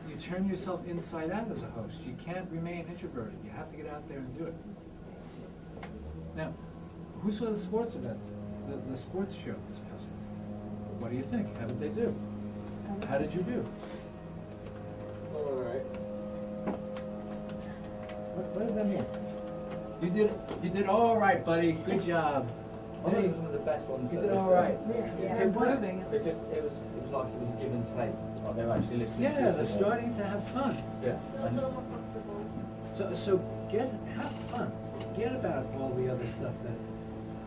you turn yourself inside out as a host. You can't remain introverted. You have to get out there and do it. Now, who saw the sports event, the sports show this past week? What do you think? How did they do? How did you do? All right. What does that mean? You did all right, buddy. Good job. I think it was one of the best ones. You that did they've all done. right. Yeah, Hey, what? improving. Because it was like it was a give and take. Like they were actually listening. Yeah, to they're each other. starting to have fun. Yeah. Feel a little more comfortable. So have fun. Forget about all the other stuff that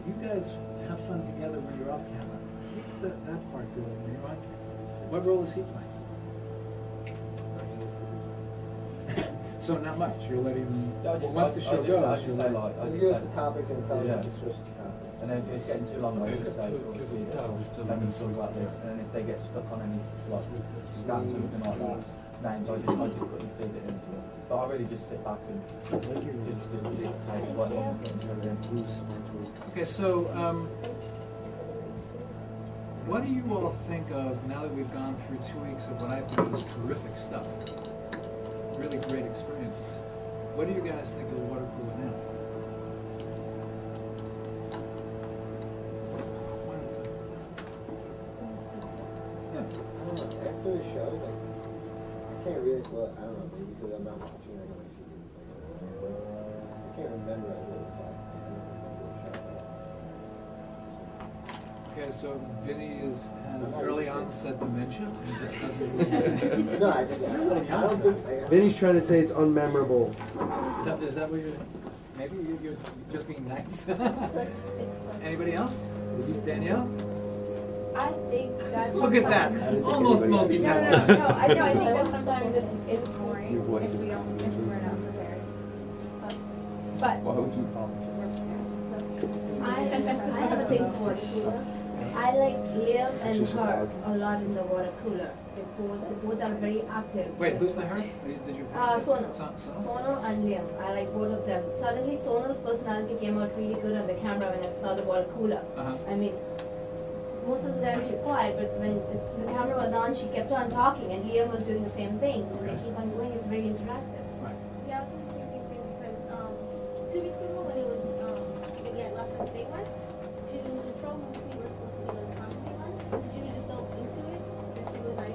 you guys have fun together when you're off camera. Keep that part going when you're on camera. What role is he playing? So not much. You're letting once the show goes, I you're just say letting. like, I We'll just give us say, the topics and tell Yeah. them to switch the topic. and then if it's getting too long, I just say, obviously, let them talk about this, and then if they get stuck on any like stats or something like that, names, I just quickly feed it into it. But I really just sit back and just dictate what I'm putting in. Okay, so what do you all think of now that we've gone through 2 weeks of what I think is terrific stuff? Really great experiences. What do you guys think of the water cooler now? after the show, like, I can't really, well, I don't know, maybe because I'm not watching, I don't know. I can't remember I really thought. Okay, so Vinny has I'm not early sure. onset dementia? No, I just, I don't think. Vinny's trying to say it's unmemorable. Is that what you're, maybe you're just being nice? Anybody else? Danielle? I think that's. Look at that, almost No, multitasking. no, I know, I think that sometimes it's boring Your voice if is we don't, if we're not prepared. Why would you call I have a thing for water. I like Liam and her a lot in the water cooler. They both are very active. Wait, who's the her? Did you? Sonal. Sonal? Sonal and Liam. I like both of them. Suddenly Sonal's personality came out really good on the camera when I saw the water cooler. I mean, most of the time she's quiet, but when the camera was on, she kept on talking, and Liam was doing the same thing. And they keep on going. It's very interactive. Yeah, I was thinking the same thing because 2 weeks ago when it was last time they went to the troll movie, we were supposed to be the comedy one, and she was just so into it that she was like,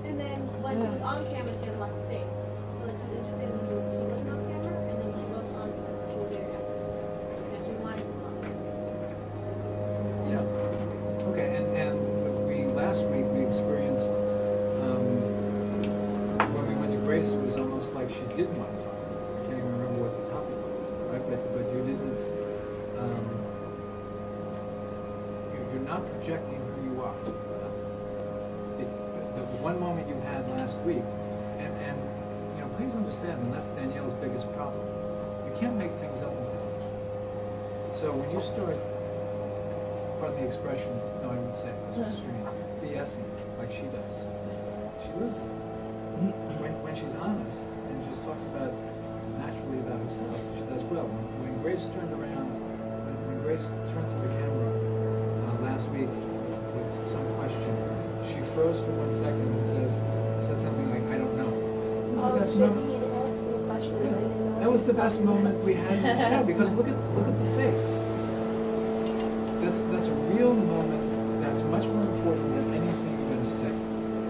and then when she was on camera, she had a lot to say. So like, she was interested when she wasn't on camera, and then when she was on, she was very active. And she wanted to talk. Yeah. Okay, and we, last week, we experienced, when we went to Grace, it was almost like she didn't want to talk. I can't even remember what the topic was, right? But you didn't, you're not projecting who you are. The one moment you had last week, and you know, please understand, and that's Danielle's biggest problem. You can't make things up on television. So when you start, pardon the expression, no, I wouldn't say it because it's extreme, BSing like she does, she loses it. When she's honest and just talks about naturally about herself, she does well. When Grace turned around, when Grace turned to the camera last week with some question, she froze for 1 second and said something like, "I don't know." It was the best moment. That was the best moment we had in the show because look at the face. That's a real moment. That's much more important than anything you're going to say,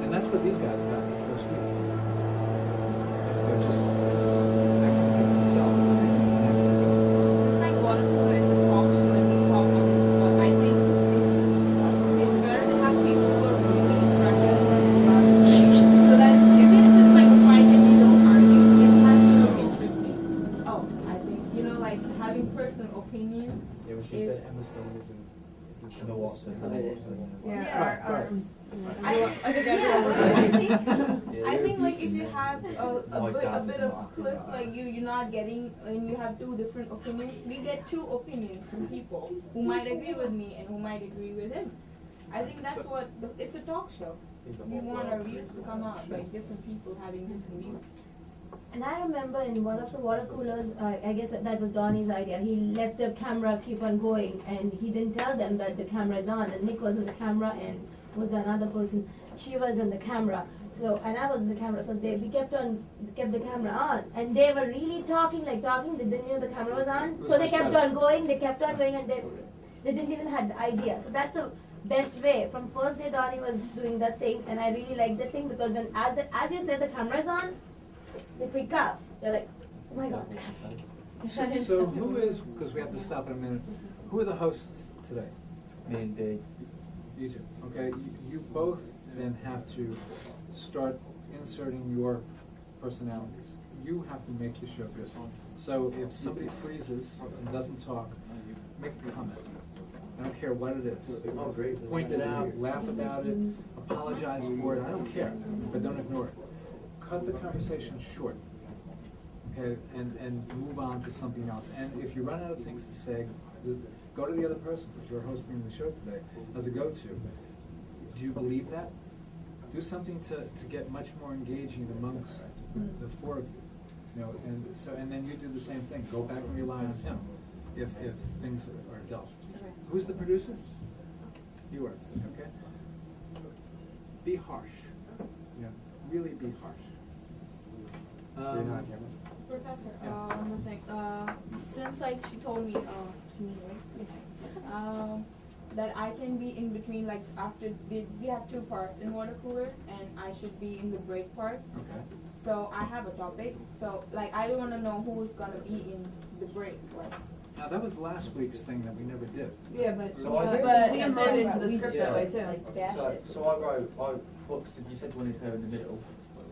and that's what these guys got the first week. They're just acting like themselves, and they don't have to go. Since like water cooler is a talk show and we talk on the spot, I think it's better to have people who are really interactive so that even if it's like a fight and you don't argue, it has to look interesting. Oh, I think like having personal opinion. Yeah, when she is, said Emma Stone isn't the Watson. I think like if you have a bit of clip, like you're not getting, and you have two different opinions, we get two opinions from people who might agree with me and who might agree with him. I think that's what, it's a talk show. We want our views to come out, like different people having different views. And I remember in one of the water coolers, I guess that was Donnie's idea. He let the camera keep on going, and he didn't tell them that the camera is on. And Nick was on the camera, and was another person. She was on the camera. So, and I was on the camera. So we kept the camera on, and they were really talking. They didn't know the camera was on. So they kept on going. They kept on going, and they didn't even have the idea. So that's the best way. From first day, Donnie was doing that thing, and I really liked that thing because when as you said the camera is on, they freak out. They're like, oh my God. So who is, because we have to stop in a minute, who are the hosts today? Me and Dave. You two. Okay, you both then have to start inserting your personalities. You have to make the show good. So if somebody freezes and doesn't talk, make a comment. I don't care what it is. Point it out, laugh about it, apologize for it, I don't care, but don't ignore it. Cut the conversation short, okay, and move on to something else. And if you run out of things to say, go to the other person, because you're hosting the show today, as a go-to. Do you believe that? Do something to get much more engaging amongst the four of you. And then you do the same thing. Go back and rely on him if things are dealt. Who's the producer? You are, okay? Be harsh. Really be harsh. Professor, one thing. Since like she told me, to me, right? that I can be in between, like after we have two parts in water cooler, and I should be in the break part. Okay. So I have a topic. So like I don't want to know who's gonna be in the break. Like, Now, that was last week's thing that we never did. Yeah, but So I- but we it's said amended into the it. script Yeah. that way too. Like bash it. So I wrote, what, so you said you wanted her in the middle,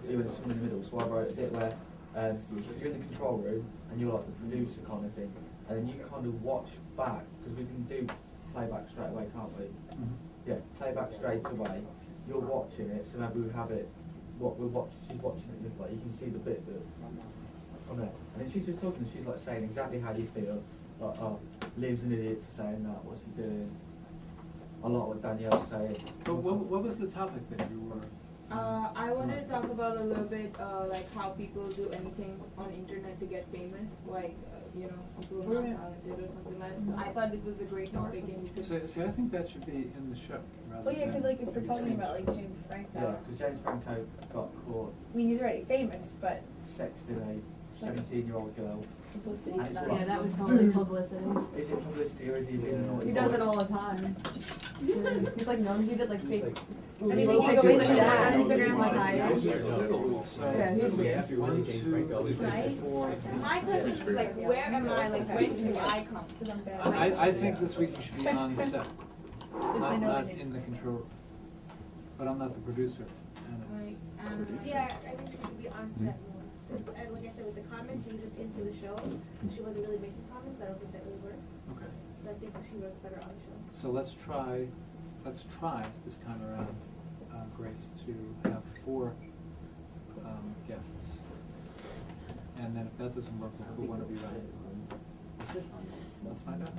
you wanted someone in the middle, so I wrote a bit where you're in the control room and you're like the producer kind of thing, and then you kind of watch back, because we can do playback straight away, can't we? Yeah, playback straight away, you're watching it, so maybe we have it, she's watching it, like you can see the bit that, on there, and then she's just talking, and she's like saying exactly how you feel, like, oh, Liv's an idiot for saying that, what's he doing? A lot what Danielle's saying. But what was the topic that you were? I wanted to talk about a little bit like how people do anything on internet to get famous, like you know, people who are not talented or something like that. So I thought it was a great topic, and you could. See, I think that should be in the show rather Well, yeah, because than like if we're talking about like James Franco, Yeah, because James Franco got caught I mean he's already famous, but sexting a 17-year-old girl. publicity's And it's not. like- Yeah, that was totally publicity. Is it publicity or is he being naughty? He does it all the time. He's like known. He did like fake. I mean, he he goes goes like like that that. on Instagram like I am. So, Yeah, he's we weird. have 1, 2, 3, 4. My question is like, where am I? Like, when do I come? I think this week you should be on set, I not, know not what you- in the control room. But I'm not the producer. Right. Yeah, I think she should be on set more. And like I said, with the comments, she was just into the show. She wasn't really making comments. I don't think that really worked. Okay. So I think she works better on the show. So let's try this time around, Grace, to have 4 guests. And then if that doesn't work, we'll put one of you right. Let's find out.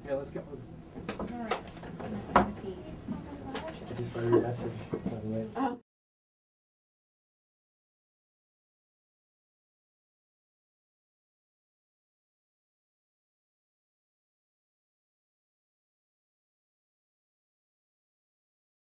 Okay, let's get moving. All right. Did you say your message, by the way?